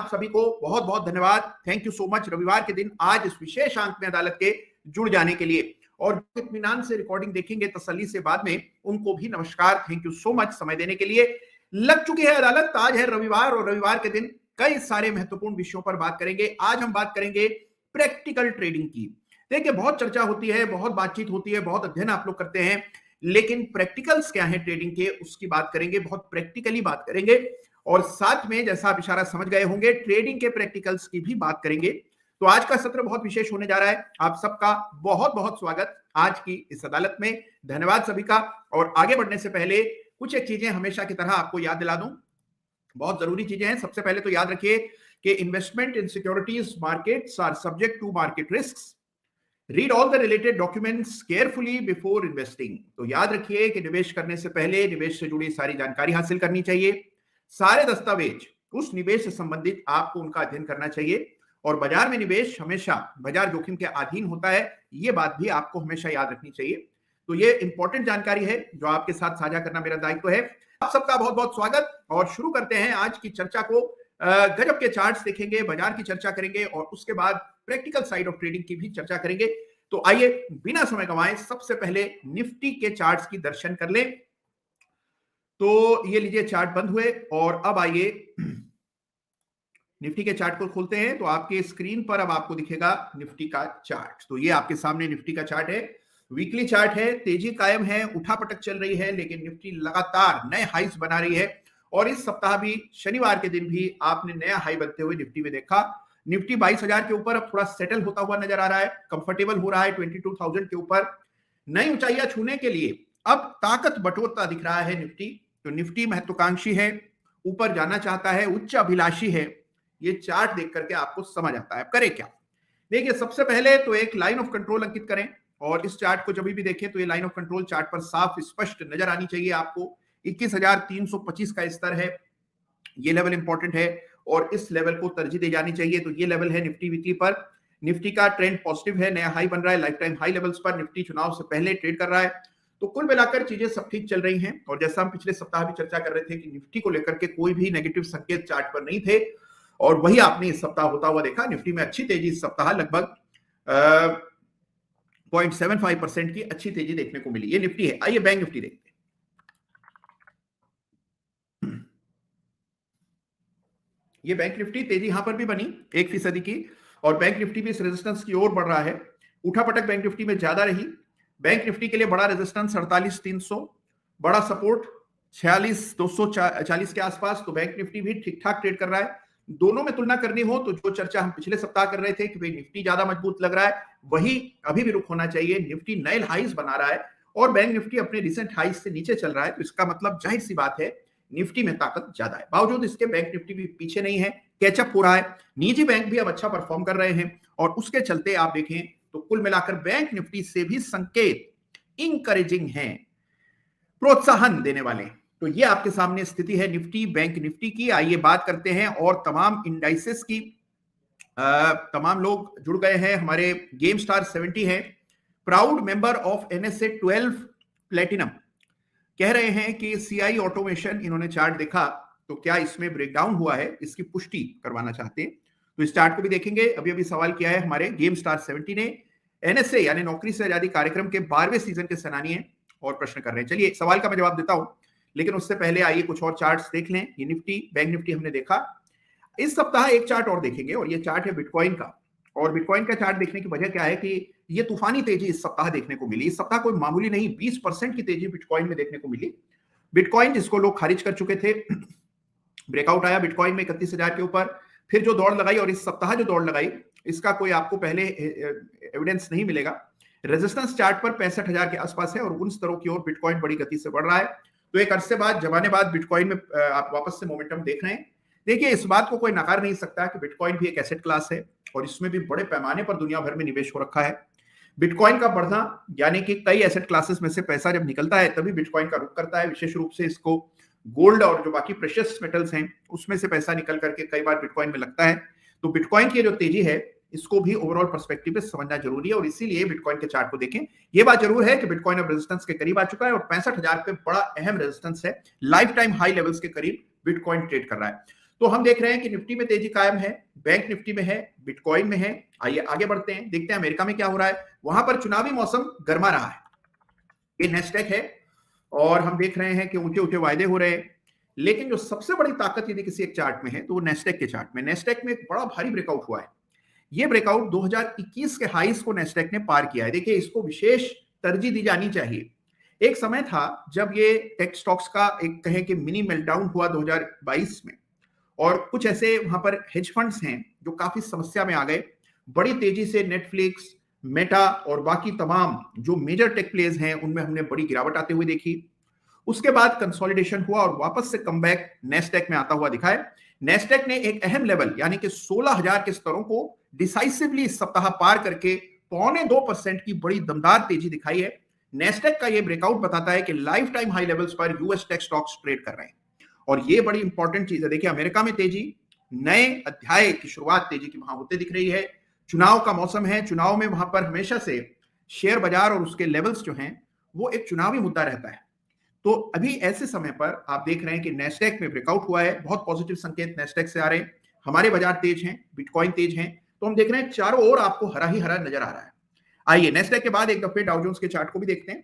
आप सभी को बहुत बहुत धन्यवाद। थैंक यू सो मच रविवार के दिन आज इस विशेष अंक में अदालत के जुड़ जाने के लिए, और इत्मीनान से रिकॉर्डिंग देखेंगे तसल्ली से बाद में, उनको भी नमस्कार। थैंक यू सो मच समय देने के लिए। लग चुकी है अदालत, आज है रविवार और रविवार के दिन कई सारे महत्वपूर्ण विषयों पर बात करेंगे। आज हम बात करेंगे प्रैक्टिकल ट्रेडिंग की। देखिए बहुत चर्चा होती है, बहुत बातचीत होती है, बहुत अध्ययन आप लोग करते हैं, लेकिन प्रैक्टिकल्स क्या है ट्रेडिंग के उसकी बात करेंगे, बहुत प्रैक्टिकली बात करेंगे। और साथ में जैसा आप इशारा समझ गए होंगे ट्रेडिंग के प्रैक्टिकल्स की भी बात करेंगे। तो आज का सत्र बहुत विशेष होने जा रहा है। आप सबका बहुत बहुत स्वागत आज की इस अदालत में। धन्यवाद सभी का। और आगे बढ़ने से पहले कुछ एक चीजें हमेशा की तरह आपको याद दिला दूं, बहुत जरूरी चीजें हैं। सबसे पहले तो याद रखिए कि investment in securities markets are subject to market risks. Read all the related documents carefully before investing. तो याद रखिए कि निवेश करने से पहले निवेश से जुड़ी सारी जानकारी हासिल करनी चाहिए। सारे दस्तावेज उस निवेश से संबंधित आपको उनका अध्ययन करना चाहिए। और बाजार में निवेश हमेशा बाजार जोखिम के अधीन होता है, ये बात भी आपको हमेशा याद रखनी चाहिए। तो ये इंपॉर्टेंट जानकारी है जो आपके साथ साझा करना मेरा दायित्व है। आप सबका बहुत बहुत स्वागत और शुरू करते हैं आज की चर्चा को। गजब के चार्ट्स देखेंगे, बाजार की चर्चा करेंगे और उसके बाद प्रैक्टिकल साइड ऑफ ट्रेडिंग की भी चर्चा करेंगे। तो आइए बिना समय गंवाए सबसे पहले निफ्टी के चार्ट्स की दर्शन कर लें। तो ये लीजिए चार्ट बंद हुए और अब आइए निफ्टी के चार्ट को खोलते हैं। तो आपके स्क्रीन पर अब आपको दिखेगा निफ्टी का चार्ट। तो ये आपके सामने निफ्टी का चार्ट है, वीकली चार्ट है। तेजी कायम है, उठापटक चल रही है, लेकिन निफ्टी लगातार नए हाइस बना रही है। और इस सप्ताह भी शनिवार के दिन भी आपने नया हाई बनते हुए निफ्टी में देखा। निफ्टी 22,000 के ऊपर अब थोड़ा सेटल होता हुआ नजर आ रहा है, कंफर्टेबल हो रहा है 22,000 के ऊपर। नई ऊंचाइयां छूने के लिए अब ताकत बटोरता दिख रहा है निफ्टी। तो निफ्टी महत्वाकांक्षी है, ऊपर जाना चाहता है, उच्च अभिलाषी है। ये चार्ट देख करके आपको समझ आता है। करे क्या? देखिए सबसे पहले तो एक लाइन ऑफ कंट्रोल अंकित करें और इस चार्ट को जब भी देखें तो ये लाइन ऑफ कंट्रोल चार्ट पर साफ स्पष्ट नजर आनी चाहिए आपको। 21,325 का स्तर है, ये लेवल इंपॉर्टेंट है और इस लेवल को तरजीह दी जानी चाहिए। तो ये लेवल है निफ्टी वीकली पर। निफ्टी का ट्रेंड पॉजिटिव है, नया हाई बन रहा है, लाइफ टाइम हाई लेवल्स पर निफ्टी चुनाव से पहले ट्रेड कर रहा है। तो कुल मिलाकर चीजें सब ठीक चल रही हैं। और जैसा हम पिछले सप्ताह भी चर्चा कर रहे थे कि निफ्टी को लेकर के कोई भी नेगेटिव संकेत चार्ट पर नहीं थे, और वही आपने इस सप्ताह होता हुआ देखा। निफ्टी में अच्छी तेजी इस सप्ताह लगभग 0.75% की अच्छी तेजी देखने को मिली। ये निफ्टी है। आइए बैंक निफ्टी देखते हैं। ये बैंक निफ्टी तेजी यहां पर भी बनी 1% की, और बैंक निफ्टी भी इस रेजिस्टेंस की ओर बढ़ रहा है। उठापटक बैंक निफ्टी में ज्यादा रही। बैंक निफ्टी के लिए बड़ा रेजिस्टेंस 48,300, बड़ा सपोर्ट 46,240 के आसपास। तो बैंक निफ्टी भी ठीक ठाक ट्रेड कर रहा है। दोनों में तुलना करनी हो तो जो चर्चा हम पिछले सप्ताह कर रहे थे कि भाई निफ्टी ज्यादा मजबूत लग रहा है, वही अभी भी रुख होना चाहिए। निफ्टी नए हाइस बना रहा है और बैंक निफ्टी अपने रिसेंट हाइस से नीचे चल रहा है। तो इसका मतलब जाहिर सी बात है निफ्टी में ताकत ज्यादा है। बावजूद इसके बैंक निफ्टी भी पीछे नहीं है, कैचअप हो रहा है। निजी बैंक भी अब अच्छा परफॉर्म कर रहे हैं और उसके चलते आप देखें तो कुल मिलाकर बैंक निफ्टी से भी संकेत इंकरेजिंग हैं, प्रोत्साहन देने वाले। तो ये आपके सामने स्थिति है निफ्टी बैंक निफ्टी की। आइए बात करते हैं और तमाम इंडाइसेस की। तमाम लोग जुड़ गए हैं हमारे। गेम स्टार 70 है, proud member of NSE 12 platinum. कह रहे हैं कि CI ऑटोमेशन, इन्होंने चार्ट देखा तो क्या इसमें ब्रेकडाउन हुआ है, इसकी पुष्टि करवाना चाहते हैं। तो इस चार्ट को भी देखेंगे। अभी अभी सवाल किया है हमारे गेम स्टार 70 ने। NSE यानी नौकरी से आजादी कार्यक्रम के 12वें सीजन के सेनानी हैं और प्रश्न कर रहे हैं। चलिए सवाल का मैं जवाब देता हूं, लेकिन उससे पहले आइए कुछ और चार्ट्स देख लें। ये निफ्टी बैंक निफ्टी हमने देखा। इस सप्ताह एक चार्ट और देखेंगे और ये चार्ट है बिटकॉइन का। और बिटकॉइन का चार्ट देखने की वजह क्या है कि ये तूफानी तेजी इस सप्ताह देखने को मिली। इस सप्ताह कोई मामूली नहीं, 20% की तेजी बिटकॉइन में देखने को मिली। बिटकॉइन जिसको लोग खारिज कर चुके थे, ब्रेकआउट आया बिटकॉइन में 31,000 के ऊपर। फिर जो दौड़ लगाई और इस सप्ताह जो दौड़ लगाई, इसका कोई आपको पहले एविडेंस नहीं मिलेगा। रेजिस्टेंस चार्ट पर 65,000 के आसपास है और उन स्तरों की ओर बिटकॉइन बड़ी गति से बढ़ रहा है। तो एक अरसे बाद, जमाने बाद बिटकॉइन में आप वापस से मोमेंटम देख रहे हैं। देखिए इस बात को कोई नकार नहीं सकता कि बिटकॉइन भी एक एसेट क्लास है और इसमें भी बड़े पैमाने पर दुनिया भर में निवेश हो रखा है। बिटकॉइन का बढ़ना यानी कि कई एसेट क्लासेस में से पैसा जब निकलता है तभी बिटकॉइन का रुख करता है। विशेष रूप से इसको गोल्ड और जो बाकी प्रेशियस मेटल्स हैं उसमें से पैसा निकल करके कई बार बिटकॉइन में लगता है। तो बिटकॉइन की जो तेजी है इसको भी ओवरऑल पर्सपेक्टिव में समझना जरूरी है और इसीलिए बिटकॉइन के चार्ट को देखें। यह बात जरूर है कि बिटकॉइन अब रेजिस्टेंस के करीब आ चुका है और 65,000 पे बड़ा अहम रेजिस्टेंस है। लाइफ टाइम हाई लेवल्स के करीब बिटकॉइन ट्रेड कर रहा है। तो हम देख रहे हैं कि निफ्टी में तेजी कायम है, बैंक निफ्टी में है, बिटकॉइन में है। आइए आगे बढ़ते हैं, देखते हैं अमेरिका में क्या हो रहा है। वहां पर चुनावी मौसम गर्मा रहा है। ये नेस्डेक है और हम देख रहे हैं कि ऊंचे ऊंचे वायदे हो रहे हैं, लेकिन जो सबसे बड़ी ताकत यदि किसी एक चार्ट में है तो वो नेस्डेक के चार्ट में। नेस्डेक में एक बड़ा भारी ब्रेकआउट हुआ है। ये ब्रेकआउट 2021 के हाईस को नेस्डेक ने पार किया है। देखिए, इसको विशेष तरजीह दी जानी चाहिए। एक समय था जब ये टेक स्टॉक्स का एक कहें कि मिनी मेल्टडाउन हुआ 2022 में, और कुछ ऐसे वहां पर हेज फंड्स हैं जो काफी समस्या में आ गए। बड़ी तेजी से नेटफ्लिक्स, मेटा और बाकी तमाम जो मेजर टेक प्लेयर्स हैं उनमें हमने बड़ी गिरावट आते हुए देखी। उसके बाद कंसोलिडेशन हुआ और वापस से कमबैक नेस्डेक में आता हुआ दिखा है। नेस्डेक ने एक अहम लेवल यानी कि 16,000 के स्तरों को डिसाइसिवली इस सप्ताह पार करके 0.25% की बड़ी दमदार तेजी दिखाई है। नेस्डेक का यह ब्रेकआउट बताता है कि लाइफ टाइम हाई लेवल्स पर यूएस टेक स्टॉक्स ट्रेड कर रहे हैं, और ये बड़ी इंपॉर्टेंट चीज है। देखिए, अमेरिका में तेजी, नए अध्याय की शुरुआत तेजी की वहां होते दिख रही है। चुनाव का मौसम है, चुनाव में वहां पर हमेशा से शेयर बाजार और उसके लेवल्स जो हैं वो एक चुनावी मुद्दा रहता है। तो अभी ऐसे समय पर आप देख रहे हैं कि नेस्डेक में ब्रेकआउट हुआ है, बहुत पॉजिटिव संकेत नेस्डेक से आ रहे हैं। हमारे बाजार तेज हैं, बिटकॉइन तेज हैं, तो हम देख रहे हैं चारों ओर आपको हरा ही हरा नजर आ रहा है। आइए नेस्डेक के बाद एक दफे डाउ जोन्स के चार्ट को भी देखते हैं।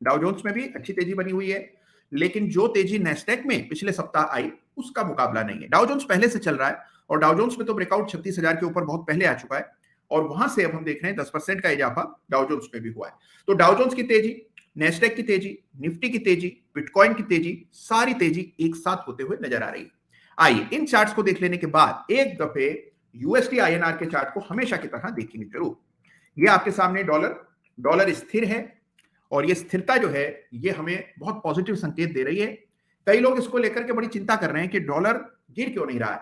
डाउ जोन्स में भी अच्छी तेजी बनी हुई है, लेकिन जो तेजी नेस्डेक में पिछले सप्ताह आई उसका मुकाबला नहीं है। डाउ जोन्स पहले से चल रहा है और डाउ जोन्स में तो ब्रेकआउट 36,000 के ऊपर बहुत पहले आ चुका है, और वहां से अब हम देख रहे हैं 10% का इजाफा डाउ जोन्स में भी हुआ है। तो डाउ जोन्स की तेजी, नेस्डेक की तेजी, निफ्टी की तेजी, बिटकॉइन की तेजी, सारी तेजी एक साथ होते हुए नजर आ रही है। आइए इन चार्ट्स को देख लेने के बाद एक दफे यूएसडी आईएनआर के चार्ट को हमेशा की तरह देखेंगे जरूर। ये आपके सामने डॉलर स्थिर है, और ये स्थिरता जो है ये हमें बहुत पॉजिटिव संकेत दे रही है। कई लोग इसको लेकर के बड़ी चिंता कर रहे हैं कि डॉलर गिर क्यों नहीं रहा है,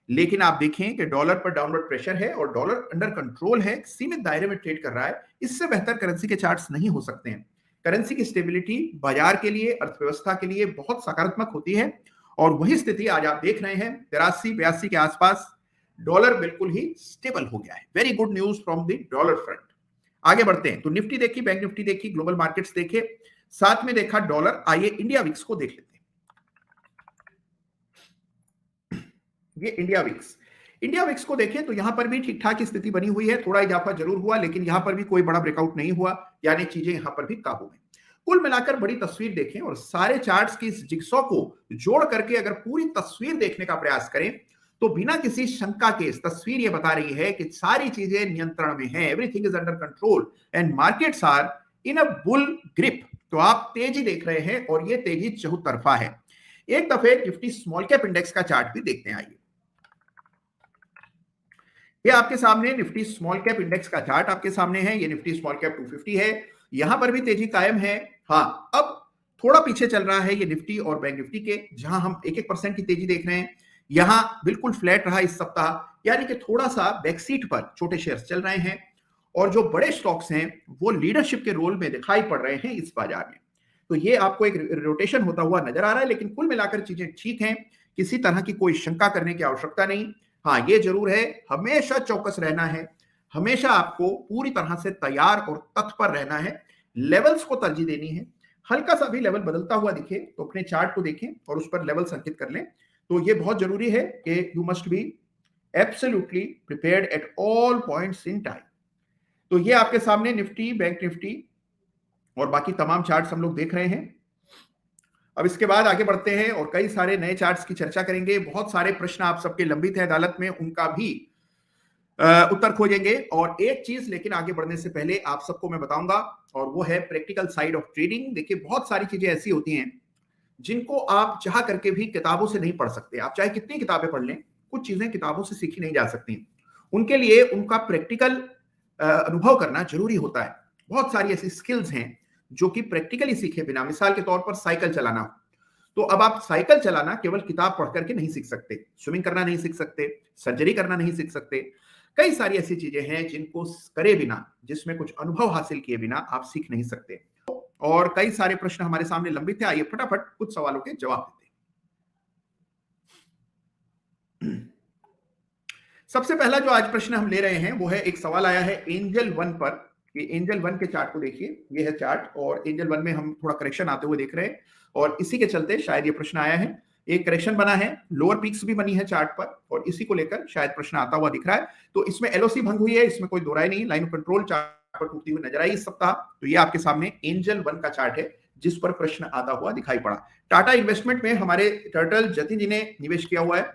लेकिन आप देखें कि डॉलर पर डाउनवर्ड प्रेशर है और डॉलर अंडर कंट्रोल है, सीमित दायरे में ट्रेड कर रहा है। इससे बेहतर करेंसी के चार्ट्स नहीं हो सकते हैं। करेंसी की स्टेबिलिटी बाजार के लिए, अर्थव्यवस्था के लिए बहुत सकारात्मक होती है, और वही स्थिति आज आप देख रहे हैं 83-82 के आसपास डॉलर बिल्कुल ही स्टेबल हो गया है। Very good news from the dollar front. आगे बढ़ते हैं तो निफ्टी देखी, बैंक निफ्टी देखी, ग्लोबल मार्केट्स देखे, साथ में देखा डॉलर। आइए इंडिया विक्स को देख लेते हैं। ये इंडिया विक्स को देखें तो यहां पर भी ठीक ठाक स्थिति बनी हुई है। थोड़ा इजाफा जरूर हुआ, लेकिन यहां पर भी कोई बड़ा ब्रेकआउट नहीं हुआ, यानी चीजें यहां पर भी काबू में। कुल मिलाकर बड़ी तस्वीर देखें और सारे चार्ट्स की इस जिगसॉ को जोड़ करके अगर पूरी तस्वीर देखने का प्रयास करें तो बिना किसी शंका के इस तस्वीर ये बता रही है कि सारी चीजें नियंत्रण में है। Everything is under control and markets are in a bull grip. तो आप तेजी देख रहे हैं और ये तेजी चहुतरफा है। एक दफे निफ्टी स्मॉल कैप इंडेक्स का चार्ट भी देखते हैं। आइए, ये आपके सामने निफ्टी स्मॉल कैप इंडेक्स का चार्ट आपके सामने है। ये निफ्टी स्मॉल कैप 250 है, यहां पर भी तेजी कायम है। हाँ, अब थोड़ा पीछे चल रहा है ये निफ्टी और बैंक निफ्टी के, जहां हम 1-1% की तेजी देख रहे हैं। यहां बिल्कुल फ्लैट रहा इस सप्ताह, यानी कि थोड़ा सा बैकसीट पर छोटे शेयर्स चल रहे हैं, और जो बड़े स्टॉक्स हैं वो लीडरशिप के रोल में दिखाई पड़ रहे हैं इस बाजार में। तो ये आपको एक रोटेशन होता हुआ नजर आ रहा है, लेकिन कुल मिलाकर चीजें ठीक हैं, किसी तरह की कोई शंका करने की आवश्यकता नहीं। हाँ, ये जरूर है, हमेशा चौकस रहना है, हमेशा आपको पूरी तरह से तैयार और तत्पर रहना है, लेवल्स को तरजीह देनी है। हल्का सा भी लेवल बदलता हुआ दिखे तो अपने चार्ट को देखें और उस पर लेवल संकेत कर लें। तो ये बहुत जरूरी है कि you must be absolutely prepared at all points in time. तो ये आपके सामने निफ्टी, बैंक निफ्टी और बाकी तमाम चार्ट्स हम लोग देख रहे हैं। अब इसके बाद आगे बढ़ते हैं और कई सारे नए चार्ट्स की चर्चा करेंगे। बहुत सारे प्रश्न आप सबके लंबित है अदालत में, उनका भी उत्तर खोजेंगे। और एक चीज लेकिन आगे बढ़ने से पहले आप सबको मैं बताऊंगा, और वो है प्रैक्टिकल साइड ऑफ ट्रेडिंग। देखिए, बहुत सारी चीजें ऐसी होती हैं जिनको आप चाह करके भी किताबों से नहीं पढ़ सकते। आप चाहे कितनी किताबें पढ़ लें, कुछ चीजें किताबों से सीखी नहीं जा सकती। उनके लिए उनका प्रैक्टिकल अनुभव करना जरूरी होता है। बहुत सारी ऐसी स्किल्स हैं जो कि प्रैक्टिकली सीखे बिना, मिसाल के तौर पर साइकिल चलाना, तो अब आप साइकिल चलाना केवल किताब पढ़ करके नहीं सीख सकते, स्विमिंग करना नहीं सीख सकते, सर्जरी करना नहीं सीख सकते। कई सारी ऐसी चीजें हैं जिनको करे बिना, जिसमें कुछ अनुभव हासिल किए बिना आप सीख नहीं सकते। और कई सारे प्रश्न हमारे सामने लंबित है। आइए फटाफट कुछ सवालों के जवाब देते हैं। सबसे पहला जो आज प्रश्न हम ले रहे हैं वो है, एक सवाल आया है एंजल वन पर। ये एंजल वन के चार्ट को देखिए, ये है चार्ट, और एंजल वन में हम थोड़ा करेक्शन आते हुए देख रहे हैं और इसी के चलते शायद ये प्रश्न आया है। एक करेक्शन बना है, लोअर पीक्स भी बनी है चार्ट पर, और इसी को लेकर शायद प्रश्न आता हुआ दिख रहा है। तो इसमें एलओसी भंग हुई है, इसमें कोई दो राय नहीं। लाइन ऑफ कंट्रोल चार्ट पर टूटती हुई नजर आई इस सप्ताह। तो ये आपके सामने एंजल 1 का चार्ट है जिस पर प्रश्न आता हुआ दिखाई पड़ा। टाटा इन्वेस्टमेंट में हमारे टर्टल जतिन जी ने निवेश किया हुआ है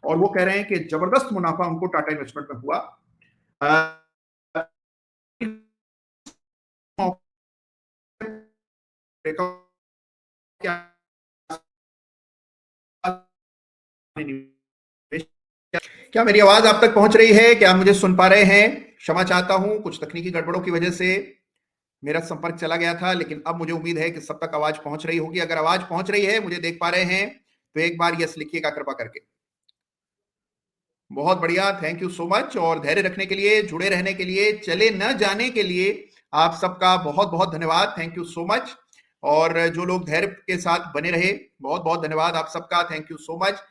और वो कह रहे हैं कि जबरदस्त मुनाफा उनको टाटा इन्वेस्टमेंट में हुआ। क्या मेरी आवाज आप तक पहुंच रही है? क्या आप मुझे सुन पा रहे हैं? क्षमा चाहता हूं, कुछ तकनीकी गड़बड़ों की वजह से मेरा संपर्क चला गया था, लेकिन अब मुझे उम्मीद है कि सब तक आवाज पहुंच रही होगी। अगर आवाज पहुंच रही है, मुझे देख पा रहे हैं, तो एक बार यस लिखिएगा कृपा करके। बहुत बढ़िया, थैंक यू सो मच। और धैर्य रखने के लिए, जुड़े रहने के लिए, चले न जाने के लिए आप सबका बहुत बहुत धन्यवाद, थैंक यू सो मच। और जो लोग धैर्य के साथ बने रहे, बहुत बहुत धन्यवाद आप सबका, thank you so much.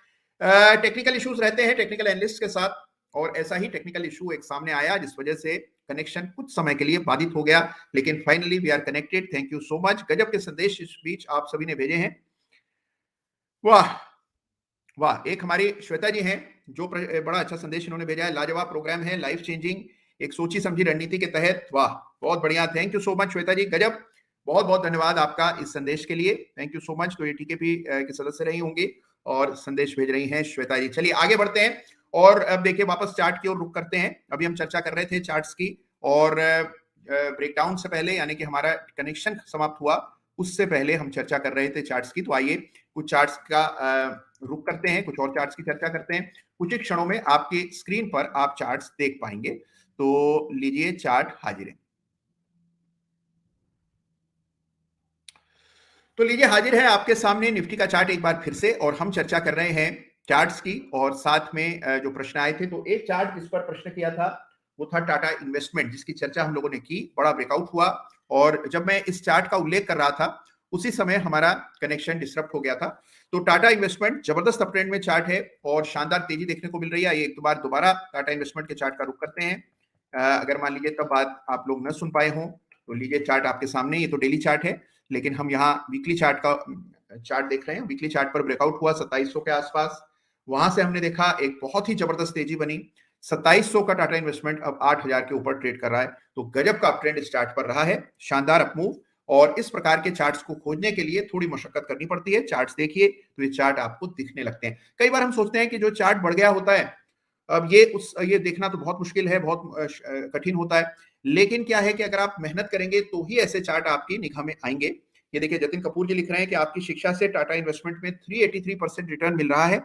Technical issues रहते हैं टेक्निकल एनालिस्ट के साथ, और ऐसा ही टेक्निकल इशू एक सामने आया जिस वजह से कनेक्शन कुछ समय के लिए बाधित हो गया, लेकिन finally we are connected, thank you so much. गजब के संदेश इस बीच आप सभी ने भेजे हैं, वाह वाह। एक हमारी श्वेता जी हैं जो बड़ा अच्छा संदेश इन्होंने भेजा है, लाजवाब प्रोग्राम है, लाइफ चेंजिंग, एक सोची समझी रणनीति के तहत, वाह बहुत बढ़िया, thank you so much Shweta ji, गजब, बहुत बहुत धन्यवाद आपका इस संदेश के लिए, थैंक यू सो मच। तो ये टीकेपी के सदस्य रही होंगी और संदेश भेज रही हैं श्वेता जी। चलिए आगे बढ़ते हैं और अब देखिए वापस चार्ट की ओर रुख करते हैं। अभी हम चर्चा कर रहे थे चार्ट्स की, और ब्रेकडाउन से पहले, यानी कि हमारा कनेक्शन समाप्त हुआ उससे पहले हम चर्चा कर रहे थे चार्ट्स की। तो आइए कुछ चार्ट्स का रुख करते हैं, कुछ और चार्ट्स की चर्चा करते हैं। कुछ ही क्षणों में आपकी स्क्रीन पर आप चार्ट्स देख पाएंगे। तो लीजिए चार्ट हाजिर है, तो लीजिए हाजिर है आपके सामने निफ्टी का चार्ट एक बार फिर से, और हम चर्चा कर रहे हैं चार्ट्स की, और साथ में जो प्रश्न आए थे, तो एक चार्ट जिस पर प्रश्न किया था वो था टाटा इन्वेस्टमेंट, जिसकी चर्चा हम लोगों ने की, बड़ा ब्रेकआउट हुआ, और जब मैं इस चार्ट का उल्लेख कर रहा था उसी समय हमारा कनेक्शन डिस्टर्ब हो गया था। तो टाटा इन्वेस्टमेंट जबरदस्त अपट्रेंड में चार्ट है और शानदार तेजी देखने को मिल रही है। ये एक बार दोबारा टाटा इन्वेस्टमेंट के चार्ट का रुख करते हैं। अगर मान लीजिए तब बात आप लोग न सुन पाए हों, तो लीजिए चार्ट आपके सामने, ये तो डेली चार्ट है, लेकिन हम यहाँ वीकली चार्ट का चार्ट देख रहे हैं। वीकली चार्ट पर ब्रेकआउट हुआ 2700 के आसपास, वहां से हमने देखा एक बहुत ही जबरदस्त तेजी बनी, 2700 का टाटा इन्वेस्टमेंट अब 8000 के ऊपर ट्रेड कर रहा है। तो गजब का अपट्रेंड इस चार्ट पर रहा है, शानदार अपमूव। और इस प्रकार के चार्ट्स को खोजने के लिए थोड़ी मशक्कत करनी पड़ती है। चार्ट्स देखिए तो ये चार्ट आपको दिखने लगते हैं। कई बार हम सोचते हैं कि जो चार्ट बढ़ गया होता है, अब ये देखना तो बहुत मुश्किल है, बहुत कठिन होता है, लेकिन क्या है कि अगर आप मेहनत करेंगे तो ही ऐसे चार्ट आपकी निगाह में आएंगे। ये देखिए जतिन कपूर जी लिख रहे हैं कि आपकी शिक्षा से टाटा इन्वेस्टमेंट में 383% रिटर्न मिल रहा है,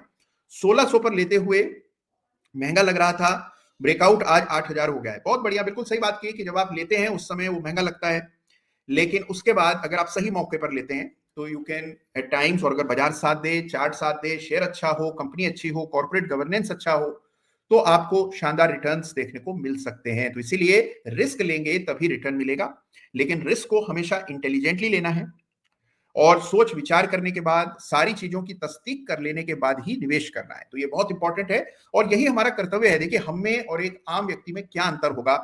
1600 पर लेते हुए महंगा लग रहा था, ब्रेकआउट आज 8000 हो गया है। बहुत बढ़िया, बिल्कुल सही बात की कि जब आप लेते हैं उस समय वो महंगा लगता है, लेकिन उसके बाद अगर आप सही मौके पर लेते हैं तो यू कैन एट टाइम्स, और अगर बाजार साथ दे, चार्ट साथ दे, शेयर अच्छा हो, कंपनी अच्छी हो, कॉर्पोरेट गवर्नेंस अच्छा हो, तो आपको शानदार रिटर्न्स देखने को मिल सकते हैं। तो इसीलिए रिस्क लेंगे तभी रिटर्न मिलेगा, लेकिन रिस्क को हमेशा इंटेलिजेंटली लेना है और सोच विचार करने के बाद, सारी चीजों की तस्दीक कर लेने के बाद ही निवेश करना है। तो ये बहुत इंपॉर्टेंट है और यही हमारा कर्तव्य है। देखिए हम में और एक आम व्यक्ति में क्या अंतर होगा,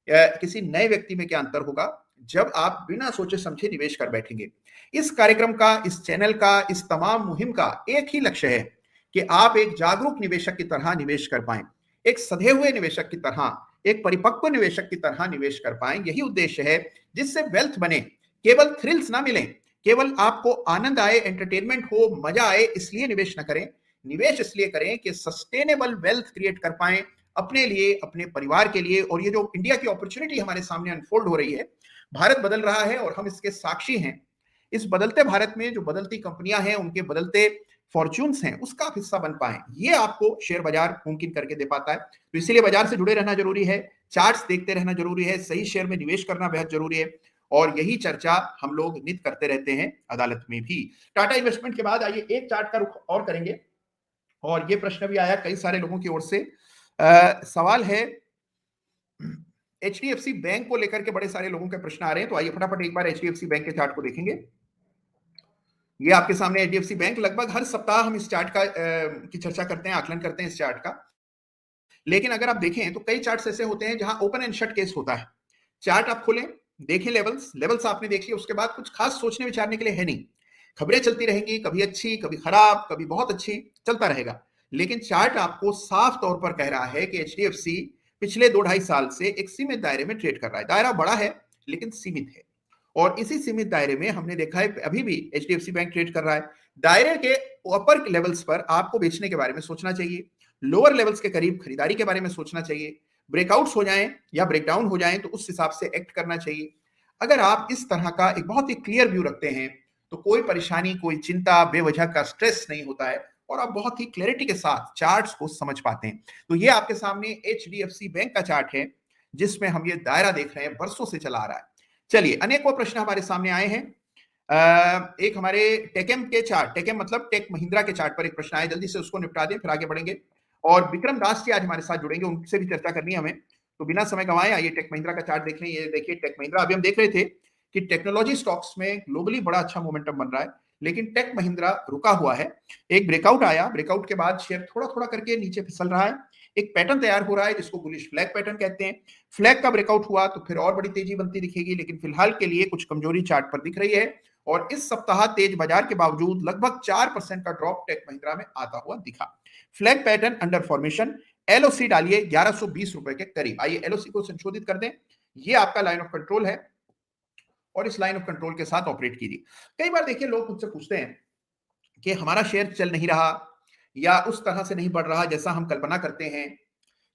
किसी नए व्यक्ति में क्या अंतर होगा, जब आप बिना सोचे समझे निवेश कर बैठेंगे। इस कार्यक्रम का, इस चैनल का, इस तमाम मुहिम का एक ही लक्ष्य है कि आप एक जागरूक निवेशक की तरह निवेश कर पाएं, एक सधे हुए निवेशक की तरह, एक परिपक्व निवेशक की तरह निवेश कर पाएं। यही उद्देश्य है, जिससे वेल्थ बने। केवल थ्रिल्स ना मिले, केवल आपको आनंद आए, एंटरटेनमेंट हो, मजा आए, इसलिए निवेश न करें। निवेश इसलिए करें कि सस्टेनेबल वेल्थ क्रिएट कर पाएं अपने लिए, अपने परिवार के लिए। और ये जो इंडिया की अपॉर्चुनिटी हमारे सामने अनफोल्ड हो रही है, भारत बदल रहा है और हम इसके साक्षी हैं। इस बदलते भारत में जो बदलती कंपनियां हैं, उनके बदलते फॉर्च्यून्स हैं, उसका आप हिस्सा बन पाए, ये आपको शेयर बाजार मुमकिन करके दे पाता है। तो इसीलिए बाजार से जुड़े रहना जरूरी है, चार्ट्स देखते रहना जरूरी है, सही शेयर में निवेश करना बेहद जरूरी है, और यही चर्चा हम लोग नित करते रहते हैं अदालत में भी। टाटा इन्वेस्टमेंट के बाद आइए एक चार्ट का रुख और करेंगे, और ये प्रश्न भी आया कई सारे लोगों की ओर से। सवाल है एचडीएफसी बैंक को लेकर के, बड़े सारे लोगों के प्रश्न आ रहे हैं। तो आइए फटाफट एक बार एचडीएफसी बैंक के चार्ट को देखेंगे। ये आपके सामने एचडीएफसी बैंक, लगभग हर सप्ताह हम इस चार्ट का की चर्चा करते हैं, आकलन करते हैं इस चार्ट का। लेकिन अगर आप देखें तो कई चार्ट्स ऐसे होते हैं जहां ओपन एंड शट केस होता है। चार्ट आप खोलें, देखें, लेवल्स आपने देख लिया, उसके बाद कुछ खास सोचने विचारने के लिए है नहीं। खबरें चलती रहेंगी, कभी अच्छी, कभी खराब, कभी बहुत अच्छी, चलता रहेगा। लेकिन चार्ट आपको साफ तौर पर कह रहा है कि एचडीएफसी पिछले 2-2.5 साल से एक सीमित दायरे में ट्रेड कर रहा है। दायरा बड़ा है लेकिन सीमित है, और इसी सीमित दायरे में हमने देखा है अभी भी एचडीएफसी बैंक ट्रेड कर रहा है। दायरे के अपर लेवल्स पर आपको बेचने के बारे में सोचना चाहिए, लोअर लेवल्स के करीब खरीदारी के बारे में सोचना चाहिए। ब्रेकआउट्स हो जाएं या ब्रेकडाउन हो जाएं तो उस हिसाब से एक्ट करना चाहिए। अगर आप इस तरह का एक बहुत ही क्लियर व्यू रखते हैं तो कोई परेशानी, कोई चिंता, बेवजह का स्ट्रेस नहीं होता है, और आप बहुत ही क्लैरिटी के साथ चार्ट्स को समझ पाते हैं। तो ये आपके सामने एचडीएफसी बैंक का चार्ट है जिसमें हम ये दायरा देख रहे हैं, बरसों से चला आ रहा है। चलिए, अनेकों प्रश्न हमारे सामने आए हैं। एक हमारे टेकेम के चार्ट, टेकेम मतलब टेक महिंद्रा के चार्ट पर एक प्रश्न आया, जल्दी से उसको निपटा दें फिर आगे बढ़ेंगे। और विक्रम दास जी आज हमारे साथ जुड़ेंगे, उनसे भी चर्चा करनी है हमें, तो बिना समय गंवाए आइए टेक महिंद्रा का चार्ट देख लें। ये देखिए टेक महिंद्रा, अभी हम देख रहे थे कि टेक्नोलॉजी स्टॉक्स में ग्लोबली बड़ा अच्छा मोमेंटम बन रहा है, लेकिन टेक महिंद्रा रुका हुआ है। एक ब्रेकआउट आया, ब्रेकआउट के बाद शेयर थोड़ा थोड़ा करके नीचे फिसल रहा है। एक पैटर्न तैयार हो रहा है जिसको बुलिश फ्लैग पैटर्न कहते हैं। फ्लैग का ब्रेकआउट हुआ तो फिर और बड़ी तेजी बनती दिखेगी, लेकिन फिलहाल के लिए कुछ कमजोरी चार्ट पर दिख रही है, और इस सप्ताह तेज बाजार के बावजूद लगभग 4% का ड्रॉप टेक महिंद्रा में आता हुआ दिखा। Flag pattern under formation, LOC डालिए 1120 रुपए के करीब। आइए एलओसी को संशोधित कर दें, ये आपका लाइन ऑफ कंट्रोल है, और इस लाइन ऑफ कंट्रोल के साथ ऑपरेट कीजिए। कई बार देखिए लोग मुझसे पूछते हैं कि हमारा शेयर चल नहीं रहा, या उस तरह से नहीं बढ़ रहा जैसा हम कल्पना करते हैं,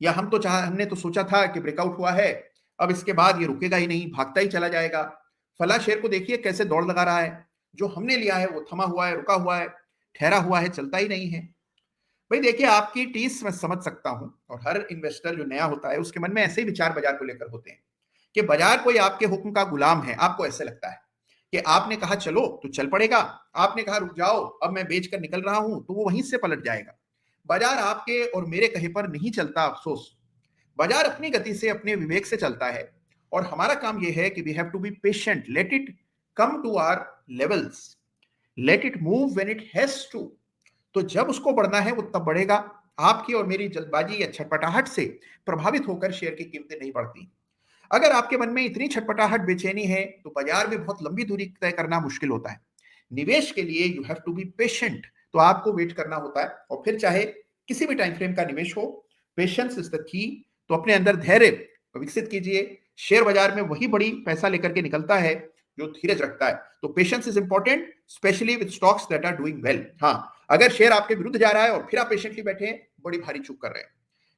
या हमने तो सोचा था कि ब्रेकआउट हुआ है, अब इसके बाद ये रुकेगा ही नहीं, भागता ही चला जाएगा। फला शेयर को देखिए कैसे दौड़ लगा रहा है, जो हमने लिया है वो थमा हुआ है, रुका हुआ है, ठहरा हुआ है, चलता ही नहीं है। भाई देखिए, आपकी टीस मैं समझ सकता हूं, और हर इन्वेस्टर जो नया होता है उसके मन में ऐसे ही विचार बाजार को लेकर होते हैं कि बाजार कोई आपके हुक्म का गुलाम है। आपको ऐसे लगता है कि आपने कहा चलो तो चल पड़ेगा, आपने कहा रुक जाओ अब मैं बेचकर निकल रहा हूं तो वो वहीं से पलट जाएगा। बाजार आपके और मेरे कहे पर नहीं चलता, अफसोस। बाजार अपनी गति से, अपने विवेक से चलता है, और हमारा काम यह है कि we have to be patient, let it come to our levels, let it move when it has to. तो जब उसको बढ़ना है वो तब बढ़ेगा। आपकी और मेरी जल्दबाजी या छटपटाहट से प्रभावित होकर शेयर की कीमतें नहीं बढ़ती। अगर आपके मन में इतनी छटपटाहट, बेचैनी है तो बाजार में बहुत लंबी दूरी तय करना मुश्किल होता है। निवेश के लिए you have to be patient, तो आपको वेट करना होता है, और फिर चाहे किसी भी टाइम फ्रेम का निवेश हो, पेशेंस इज द की। तो अपने अंदर धैर्य विकसित कीजिए। शेयर बाजार में वही बड़ी पैसा लेकर के निकलता है जो धीरज रखता है। तो patience is important, specially with stocks that are doing well. हाँ, अगर शेयर आपके विरुद्ध जा रहा है और फिर आप पेशेंटली बैठे हैं, बड़ी भारी चूक कर रहे हैं।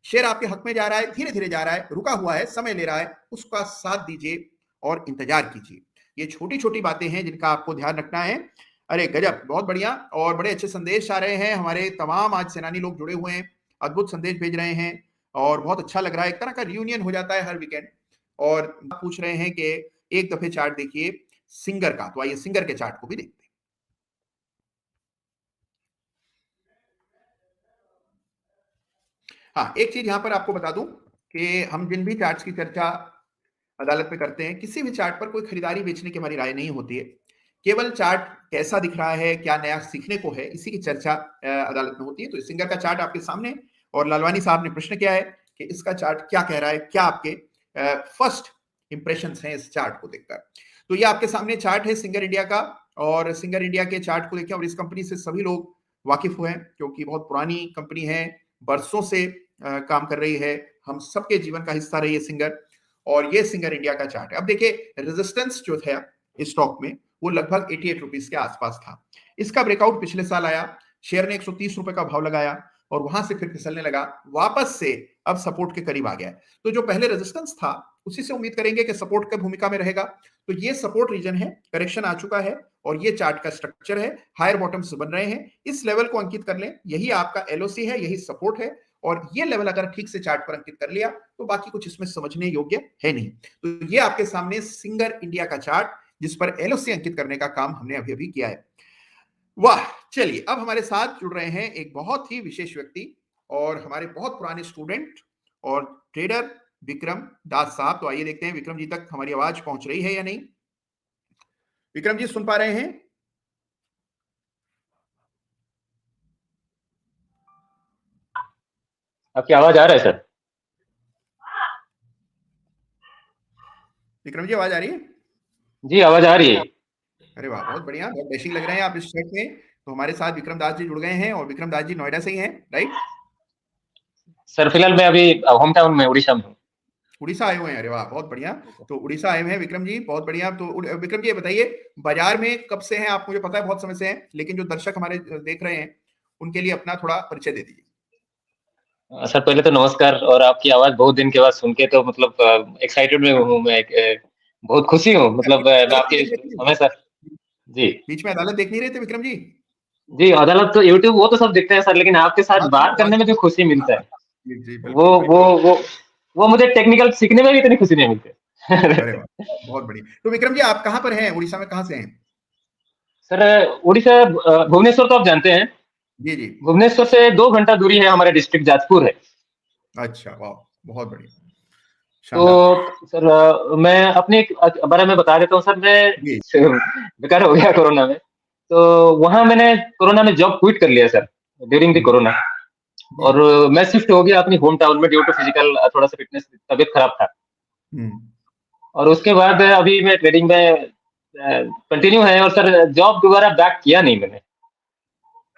शेयर आपके हक में जा रहा है, धीरे धीरे जा रहा है, रुका हुआ है, समय ले रहा है, उसका साथ दीजिए और इंतजार कीजिए। ये छोटी छोटी बातें हैं जिनका आपको ध्यान रखना है। अरे गजब, बहुत बढ़िया, और बड़े अच्छे संदेश आ रहे हैं। हमारे तमाम आज सेनानी लोग जुड़े हुए हैं, अद्भुत संदेश भेज रहे हैं, और बहुत अच्छा लग रहा है। एक तरह का रियूनियन हो जाता है हर वीकेंड। और पूछ रहे हैं कि एक दफे चार्ट देखिए सिंगर का, तो आइए सिंगर के चार्ट को भी देखते हैं। हाँ, एक चीज यहां पर आपको बता दूं कि हम जिन भी चार्ट्स की चर्चा अदालत में करते हैं, किसी भी चार्ट पर कोई खरीदारी बेचने की हमारी राय नहीं होती है। केवल चार्ट कैसा दिख रहा है, क्या नया सीखने को है, इसी की चर्चा अदालत में होती है। तो सिंगर का चार्ट आपके सामने, और लालवानी साहब ने प्रश्न किया है कि इसका चार्ट क्या कह रहा है, क्या आपके फर्स्ट इंप्रेशन हैं इस चार्ट को देखकर। तो ये आपके सामने चार्ट है सिंगर इंडिया का, और सिंगर इंडिया के चार्ट को देखें, और इस कंपनी से सभी लोग वाकिफ हुए हैं क्योंकि बहुत पुरानी कंपनी है, बरसों से काम कर रही है, हम सबके जीवन का हिस्सा रही है सिंगर। और ये सिंगर इंडिया का चार्ट है। अब देखिए रेजिस्टेंस जो था इस स्टॉक में वो लगभग 88 रुपीज के आसपास था। इसका ब्रेकआउट पिछले साल आया, शेयर ने 130 रुपए का भाव लगाया, और वहां से फिर फिसलने लगा, वापस से अब सपोर्ट के करीब आ गया। तो जो पहले रेजिस्टेंस था उसी से उम्मीद करेंगे कि सपोर्ट की भूमिका में रहेगा। तो ये सपोर्ट रीजन है, करेक्शन आ चुका है, और ये चार्ट का स्ट्रक्चर है, हायर बॉटम्स बन रहे हैं। इस लेवल को अंकित कर लें, यही आपका एलओसी है, यही सपोर्ट है, और ये लेवल अगर ठीक से चार्ट पर अंकित कर लिया तो बाकी कुछ इसमें समझने योग्य है नहीं। तो ये आपके सामने सिंगर इंडिया का चार्ट, जिस पर एलओसी अंकित करने का काम हमने अभी अभी किया है। वाह, चलिए अब हमारे साथ जुड़ रहे हैं एक बहुत ही विशेष व्यक्ति और हमारे बहुत पुराने स्टूडेंट और ट्रेडर विक्रम दास साहब। तो आइए देखते हैं विक्रम जी तक हमारी आवाज पहुंच रही है या नहीं। विक्रम जी सुन पा रहे हैं? आपकी आवाज आ रहा है सर? विक्रम जी आवाज आ रही है? जी आवाज आ रही है। अरे वाह, बहुत बढ़िया, बहुत डैशिंग लग रहे हैं आप इस शर्ट में। तो हमारे साथ विक्रम दास जी जुड़ गए हैं, और विक्रम दास जी नोएडा से ही हैं, राइट? सर फिलहाल मैं अभी होम टाउन में उड़ीसा में हूँ। उड़ीसा आए हुए हैं, अरे वाह, बहुत बढ़िया। तो उड़ीसा आए हुए हैं विक्रम जी, बहुत बढ़िया। तो विक्रम जी ये बताइए, बाजार में कब से हैं आप? मुझे पता है बहुत समय से हैं, लेकिन जो दर्शक हमारे देख रहे हैं उनके लिए अपना थोड़ा परिचय दे दीजिए। सर पहले तो नमस्कार, और आपकी आवाज बहुत दिन के बाद सुन के तो मतलब एक्साइटेड में हूँ मैं, बहुत खुशी हूँ, मतलब मैं अदालत नहीं आपके देख रहे थे? हमेशा। जी बीच में अदालत देख नहीं रहे थे विक्रम जी? जी, अदालत तो यूट्यूब वो तो सब दिखते हैं सर, लेकिन आपके साथ हाँ, बात हाँ, करने में जो खुशी मिलता है, जी जी, वो बिल्कुल वो बिल्कुल। वो वो मुझे टेक्निकल सीखने में भी इतनी खुशी नहीं अरे मिलती। वाह, बहुत बढ़िया। तो विक्रम जी आप कहाँ पर हैं, उड़ीसा में कहाँ से हैं? सर उड़ीसा भुवनेश्वर तो आप जानते हैं। जी जी। भुवनेश्वर से 2 घंटा दूरी है, हमारे डिस्ट्रिक्ट जाजपुर है। अच्छा, वाह, बहुत बढ़िया, शानदार। तो सर मैं अपने बारे में बता देता हूँ सर। मैं जी बेकार हो गया कोरोना में, तो वहां मैंने कोरोना में जॉब क्विट कर लिया सर, ड्यूरिंग द जी कोरोना। जी। और मैं शिफ्ट हो गया अपनी होम टाउन में ड्यू टू फिजिकल थोड़ा सा फिटनेस, तबीयत खराब था। हम्म। और उसके बाद अभी मैं ट्रेडिंग में कंटिन्यू है, और सर जॉब दोबारा बैक किया नहीं मैंने,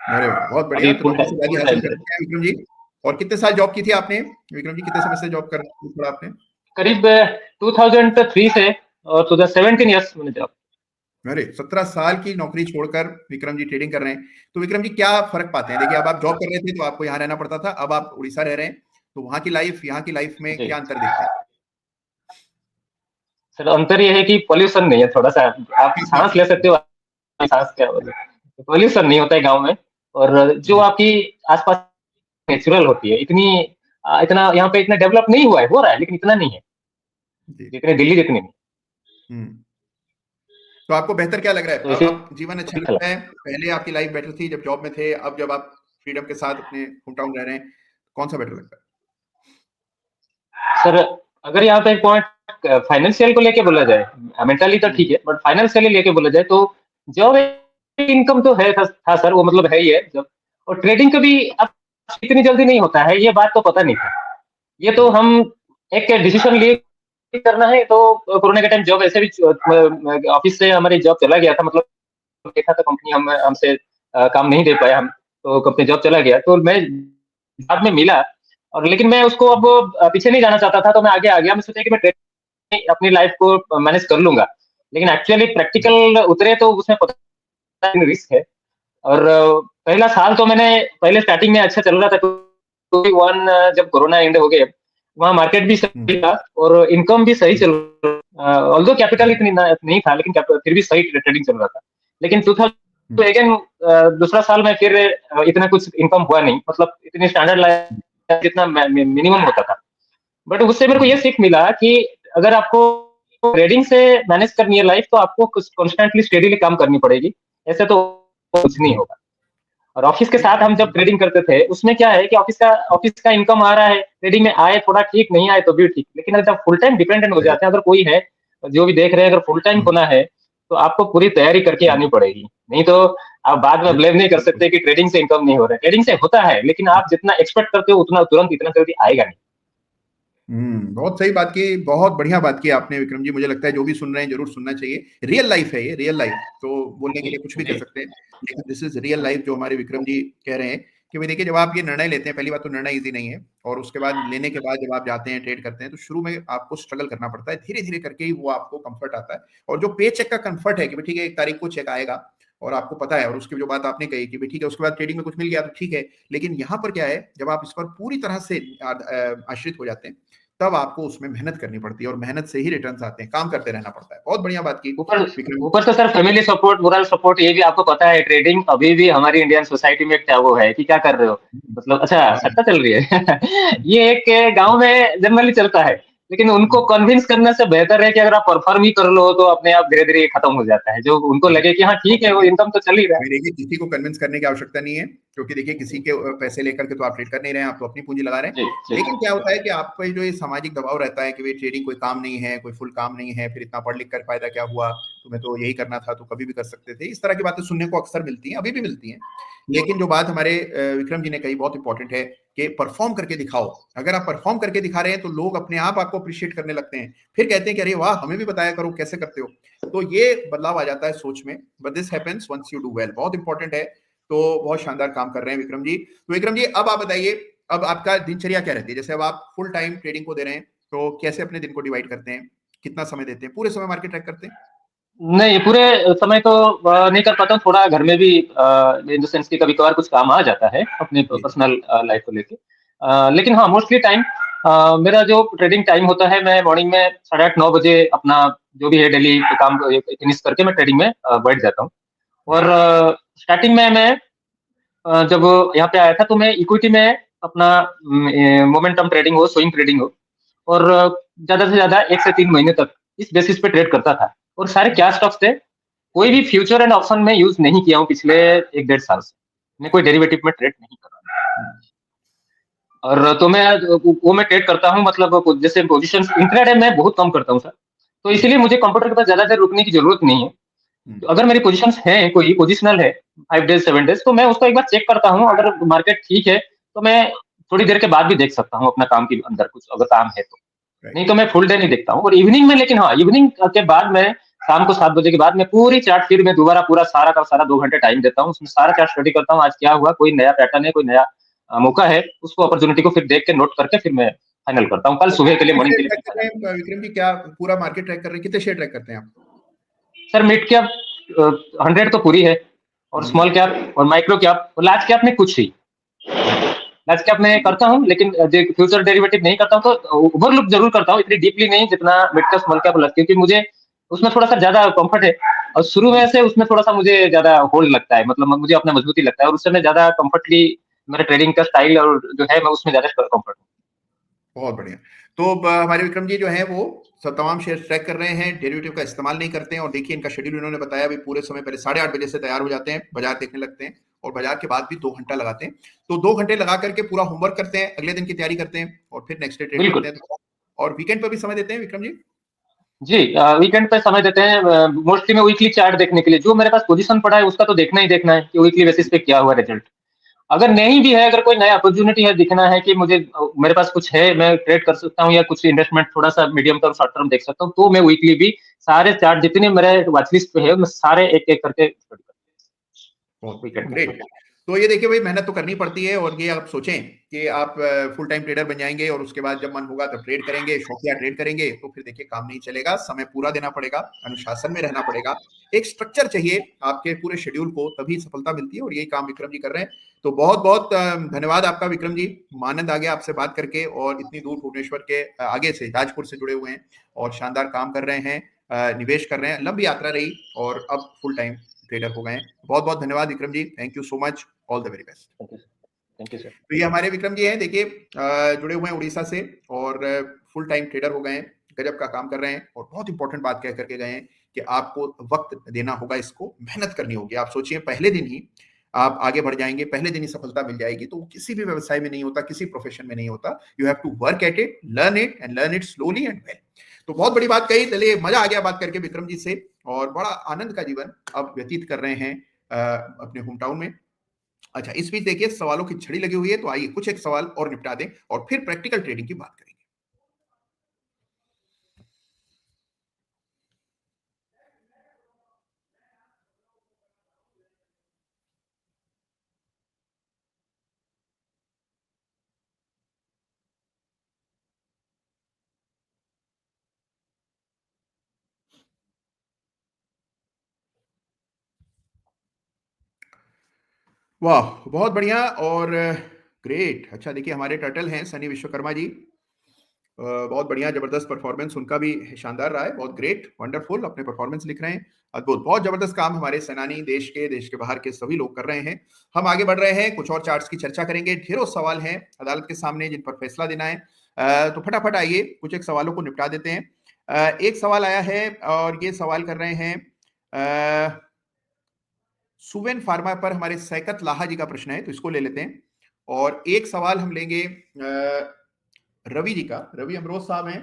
अरे वाह, बहुत बढ़िया। अभी तो नौकरी से आजादी फुल हासिल टाइम कर से। चुके हैं विक्रम जी। और कितने साल जॉब की थी आपने विक्रम जी? कितने समय से जॉब कर छोड़ा आपने? करीब 2003 से और 2017 ईयर्स मैंने जॉब। अरे 17 साल की नौकरी छोड़कर विक्रम जी ट्रेडिंग कर रहे हैं। तो विक्रम जी क्या फर्क पाते हैं? देखिए, अब आप जॉब कर रहे थे तो आपको यहाँ रहना पड़ता था, अब आप उड़ीसा रह रहे हैं, तो वहाँ की लाइफ यहाँ की लाइफ में जी क्या अंतर देखते हैं? सर, अंतर ये है कि पॉल्यूशन नहीं है थोड़ा सा। आप सांस ले सकते हो, सांस क्या बोले, पॉल्यूशन नहीं होता है गाँव में। और जो जी आपकी आसपास नेचुरल होती है, इतनी इतना यहाँ पे इतना डेवलप नहीं हुआ है, हो रहा है लेकिन इतना नहीं है जी। जितने दिल्ली जितनी नहीं। हम्म। तो आपको बेहतर क्या लग रहा है? तो इसे अब जीवन अच्छा अच्छा लगता लगा। है? पहले आपकी लाइफ बेटर थी जब जॉब में थे, अब जब आप फ्रीडम के साथ अपने होम टाउन रह रहे हैं, कौन सा बेटर लगता है? सर अगर यहाँ पे एक पॉइंट फाइनेंशियल को लेके बोला जाए, मेंटली तो ठीक है, बट फाइनेंशियली लेके बोला जाए तो जॉब इनकम तो है था सर, वो मतलब है ही है जब। और ट्रेडिंग कभी अब इतनी जल्दी नहीं होता है, ये बात तो पता नहीं था। ये तो हम एक डिसीजन लिए करना है, तो कोरोना के टाइम जॉब ऐसे भी ऑफिस से हमारी जॉब चला गया था, मतलब देखा था कंपनी हमसे काम नहीं दे पाया हम, तो कंपनी जॉब चला गया, तो मैं बाद में मिला। और लेकिन मैं उसको अब पीछे नहीं जाना चाहता था, तो मैं आगे आ गया। मैं सोचा कि मैं अपनी लाइफ को मैनेज कर लूंगा, लेकिन एक्चुअली प्रैक्टिकल उतरे तो उसमें पता नहीं रिस्क है। और पहला साल तो मैंने पहले स्टार्टिंग में अच्छा चल रहा था, 2021 जब कोरोना एंड हो गए, वहाँ मार्केट भी सही था और इनकम भी सही चल रहा। ऑल्दो कैपिटल इतनी नहीं था, लेकिन फिर भी सही ट्रेडिंग चल रहा था। लेकिन 2000 अगेन दूसरा साल में फिर इतना कुछ इनकम हुआ नहीं, मतलब इतनी स्टैंडर्ड लाइफ जितना मिनिमम होता था। बट उससे मेरे को ये सीख मिला कि अगर आपको ट्रेडिंग से मैनेज करनी है लाइफ, तो आपको कुछ कॉन्स्टेंटली स्टेडीली काम करनी पड़ेगी, ऐसे तो कुछ नहीं होगा। और ऑफिस के साथ हम जब ट्रेडिंग करते थे, उसमें क्या है कि ऑफिस का इनकम आ रहा है, ट्रेडिंग में आए थोड़ा ठीक, नहीं आए तो भी ठीक। लेकिन अगर जब फुल टाइम डिपेंडेंट हो जाते हैं, अगर कोई है जो भी देख रहे हैं, अगर फुल टाइम होना है तो आपको पूरी तैयारी करके आनी पड़ेगी, नहीं तो आप बाद में ब्लेम नहीं कर सकते कि ट्रेडिंग से इनकम नहीं हो रहा है। ट्रेडिंग से होता है, लेकिन आप जितना एक्सपेक्ट करते हो उतना तुरंत इतना जल्दी आएगा नहीं। बहुत सही बात की, बहुत बढ़िया बात की आपने विक्रम जी। मुझे लगता है जो भी सुन रहे हैं जरूर सुनना चाहिए। रियल लाइफ है ये, रियल लाइफ। तो बोलने के जी लिए कुछ भी कह जी सकते हैं, लेकिन दिस इज रियल लाइफ जो हमारे विक्रम जी कह रहे हैं। कि भाई देखिए, जब आप ये निर्णय लेते हैं, पहली बात तो निर्णय इजी नहीं है, और उसके बाद लेने के बाद जब आप जाते हैं ट्रेड करते हैं, तो शुरू में आपको स्ट्रगल करना पड़ता है, धीरे धीरे करके ही वो आपको कंफर्ट आता है। और जो पे चेक का कंफर्ट है कि भाई ठीक है, 1 तारीख को चेक आएगा और आपको पता है, और उसकी जो बात आपने कही कि भाई ठीक है, उसके बाद ट्रेडिंग में कुछ मिल गया तो ठीक है। लेकिन यहाँ पर क्या है, जब आप इस पर पूरी तरह से आश्रित हो जाते हैं, तब आपको उसमें मेहनत करनी पड़ती है, और मेहनत से ही रिटर्न्स आते हैं, काम करते रहना पड़ता है। बहुत बढ़िया बात की ऊपर विक्रम। ऊपर से sir family support, moral support, ये भी आपको पता है। ट्रेडिंग अभी भी हमारी इंडियन सोसाइटी में क्या वो है कि क्या कर रहे हो, मतलब अच्छा हाँ, सट्टा चल रही है। ये एक गांव में जनरली चलता है, लेकिन उनको कन्विंस करने से बेहतर है कि अगर आप परफॉर्म ही कर लो तो अपने आप धीरे धीरे खत्म हो जाता है, जो उनको लगे कि हाँ ठीक है, वो इनकम तो चल ही रहा है। नहीं, देखिए किसी को कन्विंस करने की आवश्यकता नहीं है, क्योंकि देखिए किसी के पैसे लेकर के तो आप ट्रेड कर नहीं रहे हैं, आप तो अपनी पूंजी लगा रहे हैं। जी जी लेकिन क्या होता है कि आप पे जो ये सामाजिक दबाव रहता है कि भाई ट्रेडिंग कोई काम नहीं है, कोई फुल काम नहीं है, फिर इतना पढ़ लिख कर फायदा क्या हुआ, तुम्हें तो यही करना था, तो कभी भी कर सकते थे। इस तरह की बातें सुनने को अक्सर मिलती हैं, अभी भी मिलती हैं। लेकिन जो बात हमारे विक्रम जी ने कही बहुत इंपॉर्टेंट है कि परफॉर्म करके दिखाओ। अगर आप परफॉर्म करके दिखा रहे हैं तो लोग अपने आप आपको अप्रिशिएट करने लगते हैं, फिर कहते हैं कि अरे वाह, हमें भी बताया करो कैसे करते हो। तो ये बदलाव आ जाता है सोच में, but this happens once you do well. बहुत इंपॉर्टेंट है। तो बहुत शानदार काम कर रहे हैं विक्रम जी। तो विक्रम जी, अब आप बताइए, अब आपका दिनचर्या क्या रहती है? जैसे अब आप फुल टाइम ट्रेडिंग को दे रहे हैं, तो कैसे अपने दिन को डिवाइड करते हैं, कितना समय देते हैं, पूरे समय मार्केट ट्रैक करते हैं? नहीं, पूरे समय तो नहीं कर पाता हूँ, थोड़ा घर में भी इन द सेंस कि कभी-कभार कुछ काम आ जाता है अपने जी। पर्सनल लाइफ को लेके। लेकिन हाँ, मोस्टली टाइम मेरा जो ट्रेडिंग टाइम होता है, मैं मॉर्निंग में 8:30-9 बजे अपना जो भी है डेली काम फिनिश करके मैं ट्रेडिंग में बैठ जाता हूँ। और स्टार्टिंग में मैं जब यहाँ पे आया था तो मैं इक्विटी में अपना मोमेंटम ट्रेडिंग हो, स्विंग ट्रेडिंग हो, और ज़्यादा से ज़्यादा 1 से 3 महीने तक इस बेसिस पे ट्रेड करता था। और सारे क्या स्टॉक्स थे, कोई भी फ्यूचर एंड ऑप्शन में यूज़ नहीं किया हूँ पिछले 1 डेढ़ साल से। मैं कोई डेरिवेटिव में ट्रेड नहीं कर रहा हूँ। और तो मैं वो मैं ट्रेड करता हूँ, मतलब जैसे पोजीशंस इंट्राडे में बहुत कम करता हूँ सर। तो इसीलिए मुझे कंप्यूटर के पास ज़्यादा देर रुकने की ज़रूरत नहीं है। तो अगर मेरी पोजीशंस हैं, कोई पोजिशनल है 5 डेज़ 7 डेज़, तो मैं उसको एक बार चेक करता हूँ। अगर मार्केट ठीक है, तो मैं थोड़ी देर के बाद भी देख सकता हूँ अपना काम के अंदर कुछ अगर काम है तो। नहीं तो मैं फुल डे नहीं देखता हूँ। और इवनिंग में, लेकिन हाँ, इवनिंग के बाद मैं शाम को 7 बजे के बाद मैं पूरी चार्ट फिर मैं दोबारा पूरा सारा का सारा 2 घंटे टाइम देता हूँ। उसमें सारा चार्ट स्टडी करता हूँ, आज क्या हुआ, कोई नया पैटर्न है, कोई नया मौका है, उसको अपॉर्चुनिटी को फिर देख के नोट करके फिर मैं फाइनल करता हूँ। कल सुबह के लिए, कितने मॉर्निंग के शेयर लिए ट्रैक फिक्स आ कर रहे जाता हैं विक्रम जी? क्या पूरा मार्केट ट्रैक कर रहे हैं? कितने शेयर ट्रैक करते हैं आप? है। सर मिड कैप 100 तो पूरी है, और स्मॉल कैप और माइक्रो कैप और लार्ज कैप में कुछ ही। लार्ज कैप में करता हूँ, लेकिन फ्यूचर डेरिवेटिव नहीं करता हूँ। तो ओवरलुक जरूर करता हूँ, इतनी डीपली नहीं जितना मिड कैप स्मॉल कैप, क्योंकि मुझे उसमें थोड़ा सा ज्यादा कंफर्ट है। और शुरू में से उसमें थोड़ा सा मुझे ज्यादा होल्ड लगता है, मतलब मुझे अपना मजबूती लगता है, और उससे मैं ज्यादा कंफर्टली मेरा ट्रेडिंग का स्टाइल और जो है मैं उसमें ज्यादा कंफर्ट हूँ। बहुत बढ़िया। तो हमारे विक्रम जी जो है वो तमाम शेयर ट्रैक कर रहे हैं, डेरिवेटिव का इस्तेमाल नहीं करते हैं। और देखिए इनका शेड्यूल इन्होंने बताया, अभी पूरे समय पहले 8:30 बजे से तैयार हो जाते हैं, बाजार देखने लगते हैं, और बाजार के बाद भी 2 घंटा लगाते हैं। तो 2 घंटे लगा करके पूरा होमवर्क करते हैं, अगले दिन की तैयारी करते हैं, और फिर नेक्स्ट डे ट्रेड करते बिल्कुल। हैं। और वीकेंड पर भी समय देते हैं विक्रम जी? जी, वीकेंड पे समय देते हैं मोस्टली मैं वीकली चार्ट देखने के लिए। जो मेरे पास पोजीशन पड़ा है उसका तो देखना ही देखना है कि वीकली बेसिस पे क्या हुआ रिजल्ट। अगर नहीं भी है, अगर कोई नया अपॉर्चुनिटी है, दिखना है कि मुझे मेरे पास कुछ है, मैं ट्रेड कर सकता हूँ, या कुछ इन्वेस्टमेंट थोड़ा सा मीडियम टर्म शॉर्ट टर्म देख सकता हूँ, तो मैं वीकली भी सारे चार्ट जितने मेरे वॉच लिस्ट पे है मैं सारे एक एक करके स्टडी करता हूँ वीकेंड ग्रेट। में। तो ये देखिए भाई, मेहनत तो करनी पड़ती है। और ये आप सोचें कि आप फुल टाइम ट्रेडर बन जाएंगे और उसके बाद जब मन होगा तब ट्रेड करेंगे, शौकिया ट्रेड करेंगे, तो फिर देखिए काम नहीं चलेगा। समय पूरा देना पड़ेगा, अनुशासन में रहना पड़ेगा, एक स्ट्रक्चर चाहिए आपके पूरे शेड्यूल को, तभी सफलता मिलती है। और यही काम विक्रम जी कर रहे हैं। तो बहुत बहुत धन्यवाद आपका विक्रम जी। आनंद आ गया आपसे बात करके, और इतनी दूर भुवनेश्वर के आगे से, राजपुर से जुड़े हुए हैं, और शानदार काम कर रहे हैं, निवेश कर रहे हैं। लंबी यात्रा रही, और अब फुल टाइम ट्रेडर हो गए हैं। बहुत बहुत धन्यवाद Vikram ji. Thank you so much. All the very best. Thank you sir. तो ये हमारे विक्रम जी हैं, देखिए जुड़े हुए हैं उड़ीसा से, और फुल टाइम ट्रेडर हो गए हैं, गजब का काम कर रहे हैं। और बहुत इंपॉर्टेंट बात कह करके गए हैं कि आपको वक्त देना होगा, इसको मेहनत करनी होगी। आप सोचिए, पहले दिन ही आप आगे बढ़ जाएंगे, पहले दिन ही सफलता मिल जाएगी। तो किसी भी व्यवसाय में नहीं होता, किसी प्रोफेशन में नहीं होता। You have to work at it, learn it slowly and well. तो बहुत बड़ी बात कही। चलिए, मजा आ गया बात करके विक्रम जी से, और बड़ा आनंद का जीवन अब व्यतीत कर रहे हैं अपने होम टाउन में। अच्छा, इस बीच देखिए सवालों की झड़ी लगी हुई है, तो आइए कुछ एक सवाल और निपटा दें, और फिर प्रैक्टिकल ट्रेडिंग की बात करेंगे। वाह, बहुत बढ़िया और ग्रेट। अच्छा, देखिए हमारे टर्टल हैं सनी विश्वकर्मा जी। बहुत बढ़िया, जबरदस्त परफॉर्मेंस उनका भी शानदार रहा है। बहुत ग्रेट, वंडरफुल, अपने परफॉर्मेंस लिख रहे हैं। अद्भुत, बहुत जबरदस्त काम हमारे सेनानी देश के बाहर के सभी लोग कर रहे हैं। हम आगे बढ़ रहे हैं, कुछ और चार्ट्स की चर्चा करेंगे। ढेरों सवाल हैं अदालत के सामने जिन पर फैसला देना है। तो फटाफट आइए कुछ एक सवालों को निपटा देते हैं। एक सवाल आया है, और ये सवाल कर रहे हैं सुवेन फार्मा पर, हमारे सैकत लाहा जी का प्रश्न है, तो इसको ले लेते हैं। और एक सवाल हम लेंगे रवि जी का, रवि अमरोज साहब हैं,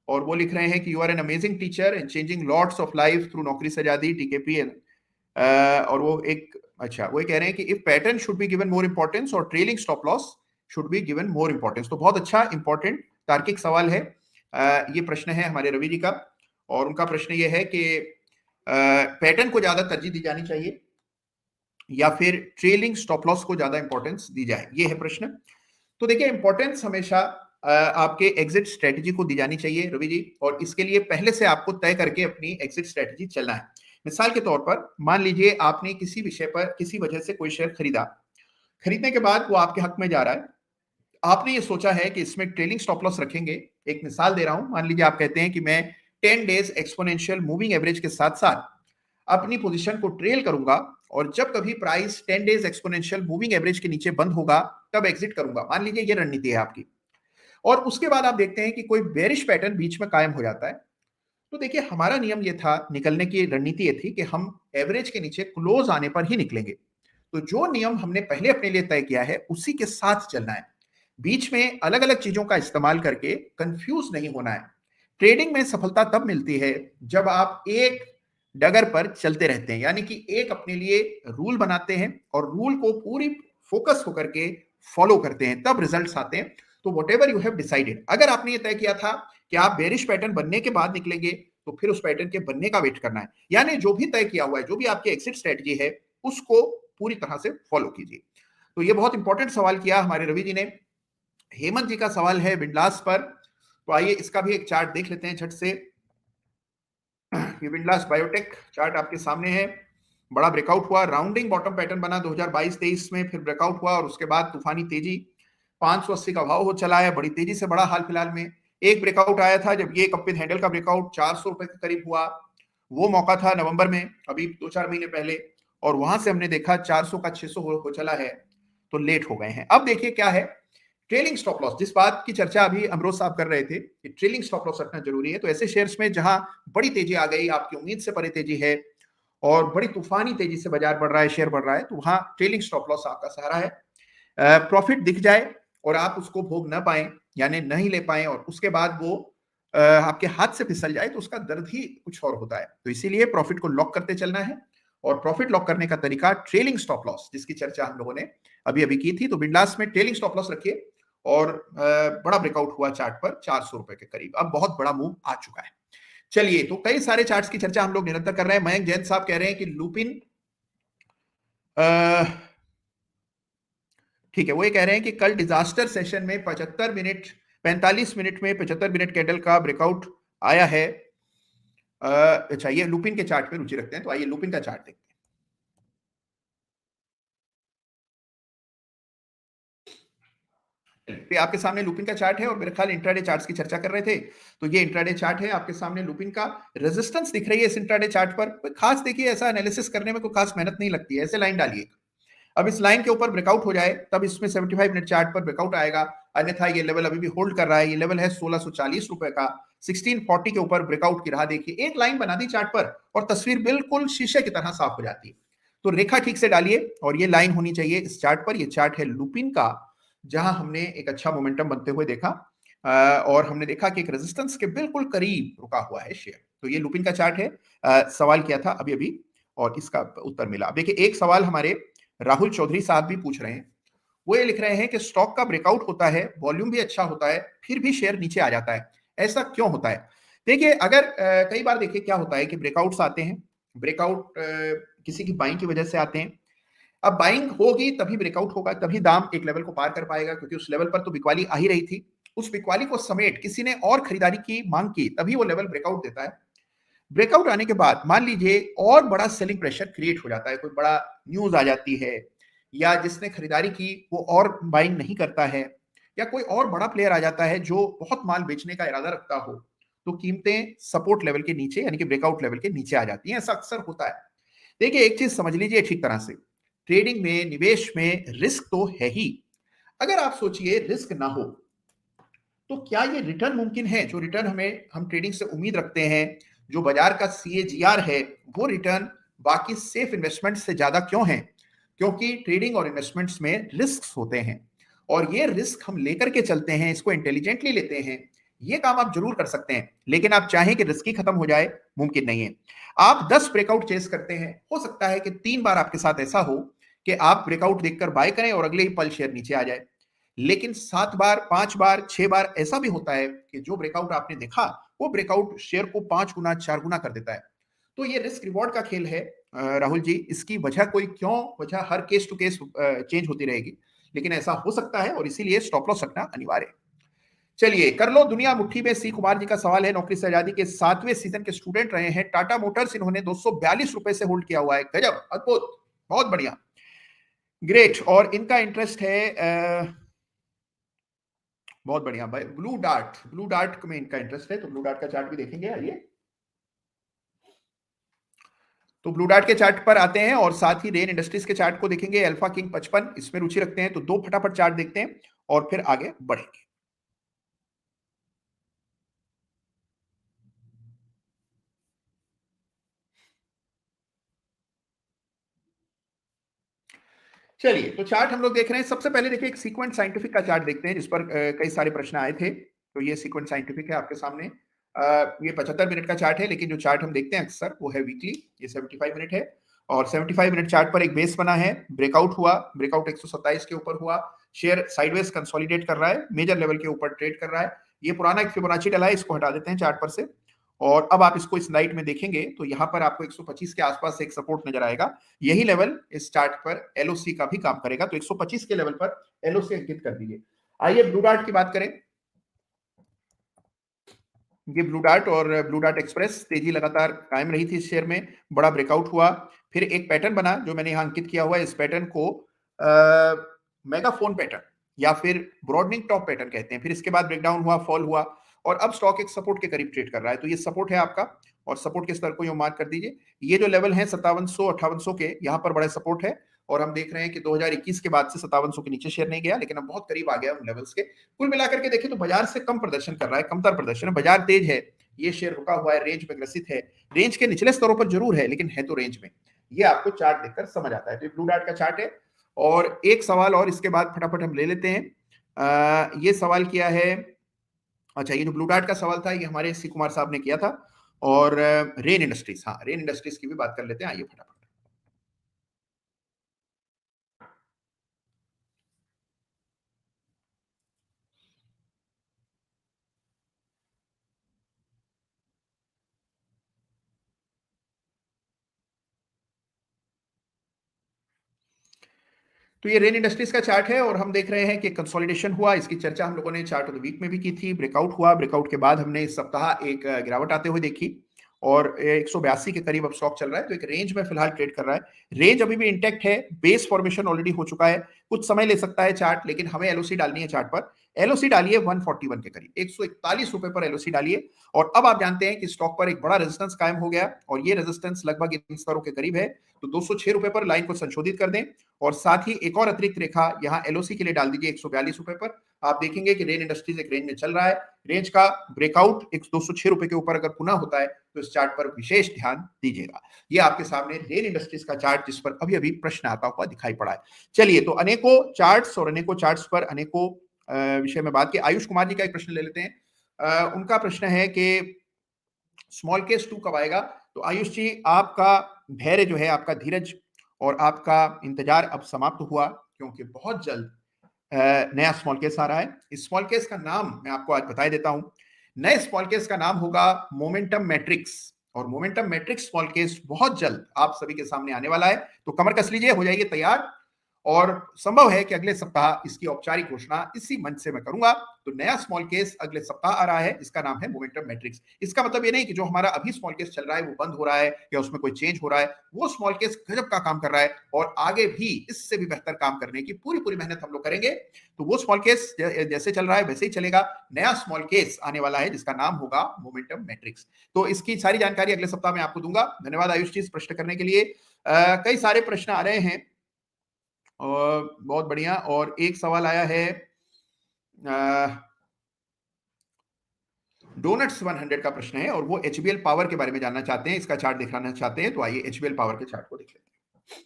और वो लिख रहे हैं कि you are an amazing teacher and changing lots of life through नौकरी से आजादी टीकेपी। और वो एक, अच्छा, वो कह रहे हैं कि if pattern should be given more importance और trailing stop loss, should be given more importance. तो बहुत अच्छा इंपॉर्टेंट तार्किक सवाल है। ये प्रश्न है हमारे रवि जी का, और उनका प्रश्न ये है कि पैटर्न को ज्यादा तरजीह दी जानी चाहिए या फिर ट्रेलिंग स्टॉप लॉस को ज्यादा इंपॉर्टेंस दी जाए, ये है प्रश्न। तो देखिए, इंपॉर्टेंस हमेशा आपके एग्जिट स्ट्रेटजी को दी जानी चाहिए रवि जी, और इसके लिए पहले से आपको तय करके अपनी एग्जिट स्ट्रेटजी चलना है। मिसाल के तौर पर मान लीजिए आपने किसी विषय पर किसी वजह से कोई शेयर खरीदा, खरीदने के बाद वो आपके हक में जा रहा है, आपने ये सोचा है कि इसमें ट्रेलिंग स्टॉप लॉस रखेंगे। एक मिसाल दे रहा हूं, मान लीजिए आप कहते हैं कि मैं 10 डेज एक्सपोनेंशियल मूविंग एवरेज के साथ साथ अपनी पोजीशन को ट्रेल करूंगा, और जब कभी price 10 days exponential moving average के नीचे बंद होगा तब एग्जिट करूंगा। मान लीजिए ये रणनीति है आपकी, और उसके बाद आप देखते हैं कि कोई बेरिश पैटर्न बीच में कायम हो जाता है। तो देखिए, हमारा नियम ये था, निकलने की रणनीति ये थी कि हम एवरेज के नीचे क्लोज आने पर ही निकलेंगे। तो जो नियम हमने पहले अपने लिए तय किया है उसी के साथ चलना है, बीच में अलग अलग चीजों का इस्तेमाल करके कंफ्यूज नहीं होना है। ट्रेडिंग में सफलता तब मिलती है जब आप एक डगर पर चलते रहते हैं, यानी कि एक अपने लिए रूल बनाते हैं और रूल को पूरी फोकस होकर के फॉलो करते हैं, तब रिजल्ट्स आते हैं। तो what ever you have decided, अगर आपने ये तय किया था कि आप बेरिश पैटर्न बनने के बाद निकलेंगे, तो फिर उस पैटर्न के बनने का वेट करना है। यानी जो भी तय किया हुआ है, जो भी आपकी एग्जिट स्ट्रेटजी है, उसको पूरी तरह से फॉलो कीजिए। तो ये बहुत इंपॉर्टेंट सवाल किया हमारे रवि जी ने। हेमंत जी का सवाल है विंडलास पर, तो आइए इसका भी एक चार्ट देख लेते हैं झट से। ये विंडलास बायोटेक चार्ट आपके सामने है। बड़ा ब्रेकआउट हुआ, राउंडिंग बॉटम पैटर्न बना 2022-23 में, फिर ब्रेकआउट हुआ और उसके बाद तूफानी तेजी, 580 का भाव हो चला है, बड़ी तेजी से बढ़ा। हाल फिलहाल में एक ब्रेकआउट आया था जब ये कप विद हैंडल का ब्रेकआउट 400 रुपए के करीब हुआ, वो मौका था नवंबर में, अभी 2-4 महीने पहले, और वहां से हमने देखा 400 का 600 हो चला है, तो लेट हो गए हैं। अब देखिए क्या है, ट्रेलिंग स्टॉप लॉस, जिस बात की चर्चा अभी अमरोज साहब कर रहे थे कि ट्रेलिंग स्टॉप लॉस रखना जरूरी है। तो ऐसे शेयर्स में जहां बड़ी तेजी आ गई, आपकी उम्मीद से परे तेजी है और बड़ी तूफानी तेजी से बाजार बढ़ रहा है, शेयर बढ़ रहा है, तो वहां ट्रेलिंग स्टॉप लॉस आपका सहारा है। प्रॉफिट दिख जाए और आप उसको भोग ना पाए, यानी नहीं ले पाए, और उसके बाद वो आपके हाथ से फिसल जाए, तो उसका दर्द ही कुछ और होता है। तो इसीलिए प्रॉफिट को लॉक करते चलना है, और प्रॉफिट लॉक करने का तरीका ट्रेलिंग स्टॉप लॉस, जिसकी चर्चा हम लोगों ने अभी अभी की थी। तो विंडलास में ट्रेलिंग स्टॉप लॉस रखिए, और बड़ा ब्रेकआउट हुआ चार्ट पर 400 रुपए के करीब, अब बहुत बड़ा मूव आ चुका है। चलिए, तो कई सारे चार्ट्स की चर्चा हम लोग निरंतर कर रहे हैं। मयंक जैन साहब कह रहे हैं कि लुपिन, ठीक है, वो ये कह रहे हैं कि कल डिजास्टर सेशन में 45 मिनट में 75 मिनट कैंडल का ब्रेकआउट आया है। अच्छा, ये लुपिन के चार्ट में रुचि रखते हैं, तो आइए लुपिन का चार्ट देखते हैं। आपके सामने लुपिन का चार्ट है, और मेरे ख्याल इंट्राडे चार्ट्स की चर्चा कर रहे थे, तो ये इंट्राडे चार्ट है आपके सामने। लुपिन का रेजिस्टेंस दिख रही है इस इंट्राडे चार्ट पर। खास देखिए, ऐसा एनालिसिस करने में कोई खास मेहनत नहीं लगती है, ऐसे लाइन डालिए। अब इस लाइन के ऊपर ब्रेकआउट हो जाए तब इसमें 75 मिनट चार्ट पर ब्रेकआउट आएगा, अन्यथा ये लेवल अभी भी होल्ड कर रहा है। ये लेवल है 1640 रुपए का। 1640 के ऊपर ब्रेकआउट की राह देखिए। एक लाइन बना दी चार्ट पर और तस्वीर बिल्कुल शीशे की तरह साफ हो जाती है। तो रेखा ठीक से डालिए, और ये लाइन होनी चाहिए इस चार्ट पर। ये चार्ट है लुपिन का, जहां हमने एक अच्छा मोमेंटम बनते हुए देखा, और हमने देखा कि एक रेजिस्टेंस के बिल्कुल करीब रुका हुआ है शेयर। तो ये लुपिन का चार्ट है। सवाल किया था अभी अभी, और इसका उत्तर मिला। देखिए, एक सवाल हमारे राहुल चौधरी साहब भी पूछ रहे हैं। वो ये लिख रहे हैं कि स्टॉक का ब्रेकआउट होता है, वॉल्यूम भी अच्छा होता है, फिर भी शेयर नीचे आ जाता है, ऐसा क्यों होता है? देखिए, अगर कई बार देखिए क्या होता है कि ब्रेकआउट्स आते हैं, ब्रेकआउट किसी की बाइंग की वजह से आते हैं। अब बाइंग होगी तभी ब्रेकआउट होगा, तभी दाम एक लेवल को पार कर पाएगा, क्योंकि उस लेवल पर तो बिकवाली आ ही रही थी। उस बिकवाली को समेट किसी ने और खरीदारी की मांग की, तभी वो लेवल ब्रेकआउट देता है। ब्रेकआउट आने के बाद मान लीजिए और बड़ा सेलिंग प्रेशर क्रिएट हो जाता है, कोई बड़ा न्यूज आ जाती है, या जिसने खरीदारी की वो और बाइंग नहीं करता है, या कोई और बड़ा प्लेयर आ जाता है जो बहुत माल बेचने का इरादा रखता हो, तो कीमतें सपोर्ट लेवल के नीचे, यानी कि ब्रेकआउट लेवल के नीचे आ जाती हैं। ऐसा अक्सर होता है। देखिए, एक चीज समझ लीजिए ठीक तरह से, ट्रेडिंग में, निवेश में रिस्क तो है ही। अगर आप सोचिए रिस्क ना हो तो क्या ये रिटर्न मुमकिन है? जो रिटर्न हम ट्रेडिंग से उम्मीद रखते हैं, जो बाजार का CAGR है, वो रिटर्न बाकी सेफ इन्वेस्टमेंट से ज्यादा क्यों है? क्योंकि ट्रेडिंग और इन्वेस्टमेंट्स में रिस्क होते हैं, और ये रिस्क हम लेकर के चलते हैं, इसको इंटेलिजेंटली लेते हैं। ये काम आप जरूर कर सकते हैं, लेकिन आप चाहें कि रिस्क ही खत्म हो जाए, मुमकिन नहीं है। आप 10 ब्रेकआउट चेस करते हैं, हो सकता है कि 3 बार आपके साथ ऐसा हो कि आप ब्रेकआउट देखकर बाय करें और अगले ही पल शेयर नीचे आ जाए। लेकिन 7 बार, 5 बार, 6 बार ऐसा भी होता है कि जो ब्रेकआउट आपने देखा वो ब्रेकआउट शेयर को 5 गुना, 4 गुना कर देता है। तो ये रिस्क रिवॉर्ड का खेल है राहुल जी। इसकी वजह कोई क्यों वजह हर केस टू केस चेंज होती रहेगी, लेकिन ऐसा हो सकता है और इसीलिए स्टॉप लॉस रखना अनिवार्य है। चलिए, कर लो दुनिया मुट्ठी में, सी कुमार जी का सवाल है। नौकरी से आजादी के 7वें सीजन के स्टूडेंट रहे हैं। टाटा मोटर्स इन्होंने 242 रुपए से होल्ड किया हुआ है। गजब, अद्भुत, बहुत बढ़िया, ग्रेट। और इनका इंटरेस्ट है बहुत बढ़िया भाई, ब्लू डार्ट में इनका इंटरेस्ट है। तो ब्लू डार्ट का चार्ट भी देखेंगे, आइए। तो ब्लू डार्ट के चार्ट पर आते हैं और साथ ही रेन इंडस्ट्रीज के चार्ट को देखेंगे। अल्फा किंग 55 इसमें रुचि रखते हैं तो दो फटाफट चार्ट देखते हैं और फिर आगे बढ़ेंगे। चलिए, तो चार्ट हम लोग देख रहे हैं। सबसे पहले देखिए एक सीक्वेंट साइंटिफिक का चार्ट देखते हैं जिस पर कई सारे प्रश्न आए थे। तो ये सीक्वेंट साइंटिफिक है आपके सामने। ये 75 मिनट का चार्ट है, लेकिन जो चार्ट हम देखते हैं अक्सर वो है वीकली। ये 75 मिनट है और 75 मिनट चार्ट पर एक बेस बना है, ब्रेकआउट हुआ, ब्रेकआउट 127 के ऊपर हुआ, शेयर साइडवेज कंसोलिडेट कर रहा है, मेजर लेवल के ऊपर ट्रेड कर रहा है। ये पुराना एक फिबोनाची डला है, इसको हटा देते हैं चार्ट पर से। और अब आप इसको इस लाइट में देखेंगे तो यहां पर आपको 125 के आसपास एक सपोर्ट नजर आएगा। यही लेवल इस चार्ट पर एलओसी का भी काम करेगा। तो 125 के लेवल पर एलओसी अंकित कर दीजिए। आइए ब्लू डार्ट की बात करें। ये ब्लू डार्ट और ब्लू डार्ट एक्सप्रेस तेजी लगातार कायम रही थी इस शेयर में। बड़ा ब्रेकआउट हुआ, फिर एक पैटर्न बना जो मैंने यहां अंकित किया हुआ है। इस पैटर्न को मेगाफोन पैटर्न या फिर ब्रॉडनिंग टॉप पैटर्न कहते हैं। फिर इसके बाद ब्रेकडाउन हुआ, फॉल हुआ और अब स्टॉक एक सपोर्ट के करीब ट्रेड कर रहा है। तो ये सपोर्ट है आपका और सपोर्ट के स्तर को यो मार्क कर दीजिए। ये जो लेवल है 5700 5800 के, यहाँ पर बड़े सपोर्ट है और हम देख रहे हैं कि 2021 के बाद से 5700 के नीचे शेयर नहीं गया, लेकिन अब बहुत करीब आ गया उन लेवल्स के। कुल मिलाकर के देखें तो बाजार से कम प्रदर्शन कर रहा है, कमतर प्रदर्शन है। बाजार तेज है, ये शेयर रुका हुआ है, रेंज में ग्रसित है। रेंज के निचले स्तरों पर जरूर है लेकिन है तो रेंज में। ये आपको चार्ट देखकर समझ आता है। तो ये ब्लू डार्ट का चार्ट है। और एक सवाल और इसके बाद फटाफट हम ले लेते हैं। ये सवाल किया है, अच्छा ये जो ब्लू डार्ट का सवाल था ये हमारे सी कुमार साहब ने किया था। और रेन इंडस्ट्रीज, हाँ रेन इंडस्ट्रीज की भी बात कर लेते हैं, आइए फटाफट। तो ये रेन इंडस्ट्रीज का चार्ट है और हम देख रहे हैं कि कंसोलिडेशन हुआ। इसकी चर्चा हम लोगों ने चार्ट ऑफ द वीक में भी की थी। ब्रेकआउट हुआ, ब्रेकआउट के बाद हमने इस सप्ताह एक गिरावट आते हुए देखी और 182 के करीब अब स्टॉक चल रहा है। तो एक रेंज में फिलहाल ट्रेड कर रहा है। रेंज अभी भी इंटैक्ट है, बेस फॉर्मेशन ऑलरेडी हो चुका है। कुछ समय ले सकता है चार्ट, लेकिन हमें एलओसी डालनी है चार्ट पर। एलओसी डालिए 141 के करीब, 141 रुपए पर एलओसी डालिए। और अब आप जानते हैं कि स्टॉक पर एक बड़ा रेजिस्टेंस कायम हो गया और ये रेजिस्टेंस लगभग इन स्तरों के करीब है। तो 206 रुपए पर लाइन को संशोधित कर दें और साथ ही एक और अतिरिक्त रेखा यहां एलओसी के लिए डाल दीजिए 142 रुपए पर। आप देखेंगे कि रेन इंडस्ट्रीज एक रेंज में चल रहा है। रेंज का ब्रेकआउट 206 रुपए के ऊपर अगर पुनः होता है तो इस चार्ट पर विशेष ध्यान दीजिएगा। ये आपके सामने रेन इंडस्ट्रीज का चार्ट जिस पर अभी अभी प्रश्न आता हुआ दिखाई पड़ा है। चलिए, तो अनेकों चार्ट्स और अनेकों चार्ट्स पर अनेकों विषय में बात की। आयुष कुमार जी का एक प्रश्न ले लेते हैं। उनका प्रश्न है कि स्मॉल केस 2 कब आएगा। तो आयुष जी, आपका धैर्य जो है, आपका धीरज और आपका इंतजार अब समाप्त हुआ, क्योंकि बहुत जल्द नया स्मॉल केस आ रहा है। इस स्मॉल केस का नाम मैं आपको आज बता देता हूं। नए स्मॉल केस का नाम होगा मोमेंटम मैट्रिक्स और मोमेंटम मैट्रिक्स स्मॉल केस बहुत जल्द आप सभी के सामने आने वाला है। तो कमर कस लीजिए, हो जाइए तैयार और संभव है कि अगले सप्ताह इसकी औपचारिक घोषणा इसी मंच से मैं करूंगा। तो नया स्मॉल केस अगले सप्ताह आ रहा है, इसका नाम है मोमेंटम मैट्रिक्स। इसका मतलब ये नहीं कि जो हमारा अभी स्मॉल केस चल रहा है वो बंद हो रहा है या उसमें कोई चेंज हो रहा है। वो स्मॉल केस गजब का काम कर रहा है और आगे भी इससे भी बेहतर काम करने की पूरी पूरी मेहनत हम लोग करेंगे। तो वो स्मॉल केस जैसे चल रहा है वैसे ही चलेगा। नया स्मॉल केस आने वाला है जिसका नाम होगा मोमेंटम मैट्रिक्स। तो इसकी सारी जानकारी अगले सप्ताह में आपको दूंगा। धन्यवाद आयुष जी इस प्रश्न करने के लिए। कई सारे प्रश्न आ रहे हैं और बहुत बढ़िया। और एक सवाल आया है डोनट्स 100 का प्रश्न है और वो एचबीएल पावर के बारे में जानना चाहते हैं, इसका चार्ट दिखाना चाहते हैं। तो आइए एचबीएल पावर के चार्ट को देख लेते हैं।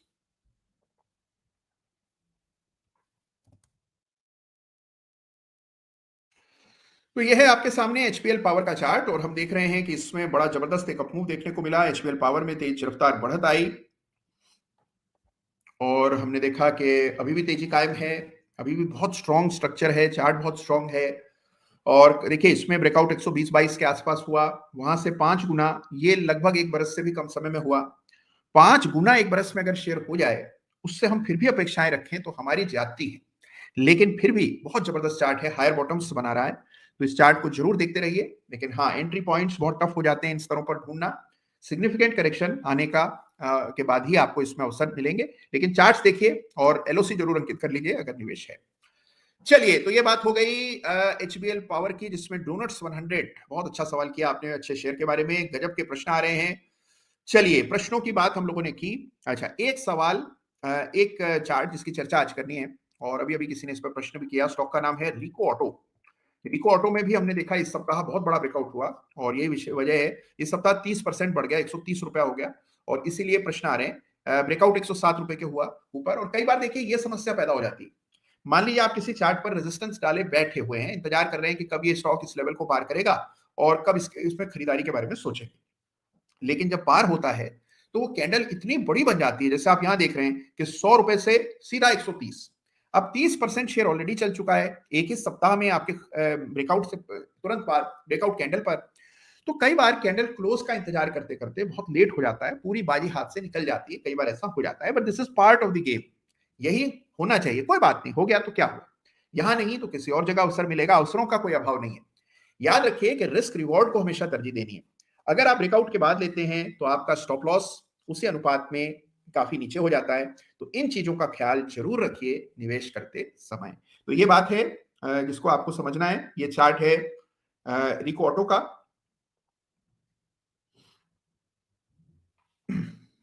तो यह है आपके सामने एचपीएल पावर का चार्ट और हम देख रहे हैं कि इसमें बड़ा जबरदस्त एक अपमूव देखने को मिला। एचपीएल पावर में तेज रफ्तार बढ़त आई और हमने देखा कि अभी भी तेजी कायम है। अभी भी बहुत स्ट्रॉन्ग स्ट्रक्चर है, चार्ट बहुत स्ट्रॉन्ग है। और देखिए इसमें ब्रेकआउट 120-22 के आसपास हुआ, वहां से 5 गुना, ये लगभग 1 बरस से भी कम समय में हुआ। 5 गुना 1 बरस में अगर शेयर हो जाए, उससे हम फिर भी अपेक्षाएं रखें तो हमारी ज्यादती है, लेकिन फिर भी बहुत जबरदस्त चार्ट है, हायर बॉटम्स बना रहा है। तो इस चार्ट को जरूर देखते रहिए, लेकिन हाँ, एंट्री पॉइंट्स बहुत टफ हो जाते हैं इन स्तरों पर ढूंढना। सिग्निफिकेंट करेक्शन आने का के बाद ही आपको इसमें अवसर मिलेंगे, लेकिन चार्ट्स देखिए और एलओसी जरूर अंकित कर लीजिए अगर निवेश है। चलिए, तो ये बात हो गई एचबीएल पावर की, जिसमें डोनट्स 100, बहुत अच्छा सवाल किया आपने, अच्छे शेयर के बारे में, गजब के प्रश्न आ रहे हैं। चलिए, प्रश्नों की बात हम लोगों ने की। अच्छा, एक सवाल, एक चार्ट जिसकी चर्चा आज करनी है, और अभी अभी किसी ने इस पर प्रश्न भी किया। स्टॉक का नाम है रिको ऑटो। रिको ऑटो में भी हमने देखा इस सप्ताह बहुत बड़ा ब्रेकआउट हुआ, और यही वजह है इस सप्ताह 30% बढ़ गया, 130 रुपया हो गया, और इसीलिए प्रश्न आ रहे हैं। ब्रेकआउट 107 रुपए के हुआ ऊपर। और कई बार देखिए ये समस्या पैदा हो जाती है, मान लीजिए आप किसी चार्ट पर रेजिस्टेंस डाले बैठे हुए हैं, इंतजार कर रहे हैं कि कब ये स्टॉक इस लेवल को पार करेगा और कब इसमें खरीदारी के बारे में सोचेंगे, लेकिन जब पार होता है तो वो कैंडल इतनी बड़ी बन जाती है, जैसे आप यहां देख रहे हैं कि 100 रुपए से सीधा 130। अब 30% शेयर ऑलरेडी चल चुका है एक ही सप्ताह में आपके ब्रेकआउट से तुरंत पार, ब्रेकआउट कैंडल पर। तो कई बार कैंडल क्लोज का इंतजार करते करते बहुत लेट हो जाता है, पूरी बाजी हाथ से निकल जाती है, कई बार ऐसा हो जाता है, but this is part of the game. यही होना चाहिए, कोई बात नहीं, हो गया तो क्या हुआ, यहां नहीं तो किसी और जगह अवसर मिलेगा, अवसरों का कोई अभाव नहीं है। याद रखिए कि रिस्क रिवॉर्ड को हमेशा तरजीह देनी है। अगर आप ब्रेकआउट के बाद लेते हैं तो आपका स्टॉप लॉस उसी अनुपात में काफी नीचे हो जाता है। तो इन चीजों का ख्याल जरूर रखिए निवेश करते समय। तो ये बात है जिसको आपको समझना है। ये चार्ट है रिको ऑटो का,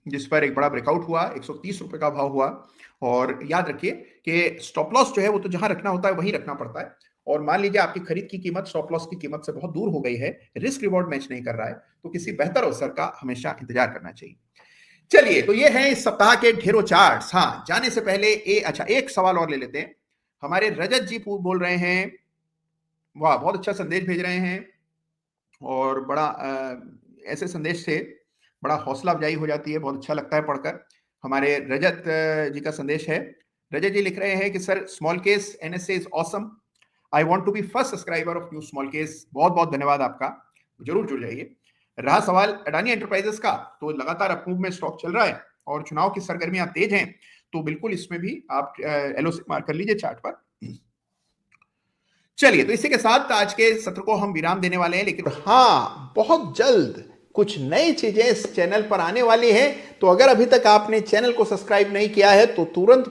जिस पर एक बड़ा ब्रेकआउट हुआ, 130 रुपए का भाव हुआ। और याद रखिए कि स्टॉप लॉस जो है वो तो जहां रखना होता है वहीं रखना पड़ता है। और मान लीजिए आपकी खरीद की कीमत स्टॉप लॉस की कीमत से बहुत दूर हो गई है, रिस्क रिवॉर्ड मैच नहीं कर रहा है, तो किसी बेहतर अवसर का हमेशा इंतजार करना चाहिए। चलिए, तो ये है इस सप्ताह के ढेरों चार्ट्स। हाँ, जाने से पहले एक सवाल और ले लेते हैं। हमारे रजत जी बोल रहे हैं, वाह बहुत अच्छा संदेश भेज रहे हैं, और बड़ा ऐसे संदेश से बड़ा हौसला अफजाई हो जाती है, बहुत अच्छा लगता है पढ़कर। हमारे रजत जी का संदेश है। रजत जी लिख रहे हैं कि sir, small case NSA is awesome, I want to be first subscriber of new small case. बहुत बहुत धन्यवाद आपका, जरूर जुड़ जाइए। रहा सवाल अडानी एंटरप्राइजेस का, तो लगातार अपमूव में स्टॉक चल रहा है और चुनाव की सरगर्मियां तेज हैं, तो बिल्कुल इसमें भी आप एलओसी मार्क कर लीजिए चार्ट पर। चलिए, तो इसी के साथ आज के सत्र को हम विराम देने वाले हैं, लेकिन हाँ, बहुत जल्द कुछ नई चीजें इस चैनल पर आने वाली हैं। तो अगर अभी तक आपने चैनल को सब्सक्राइब नहीं किया है तो तुरंत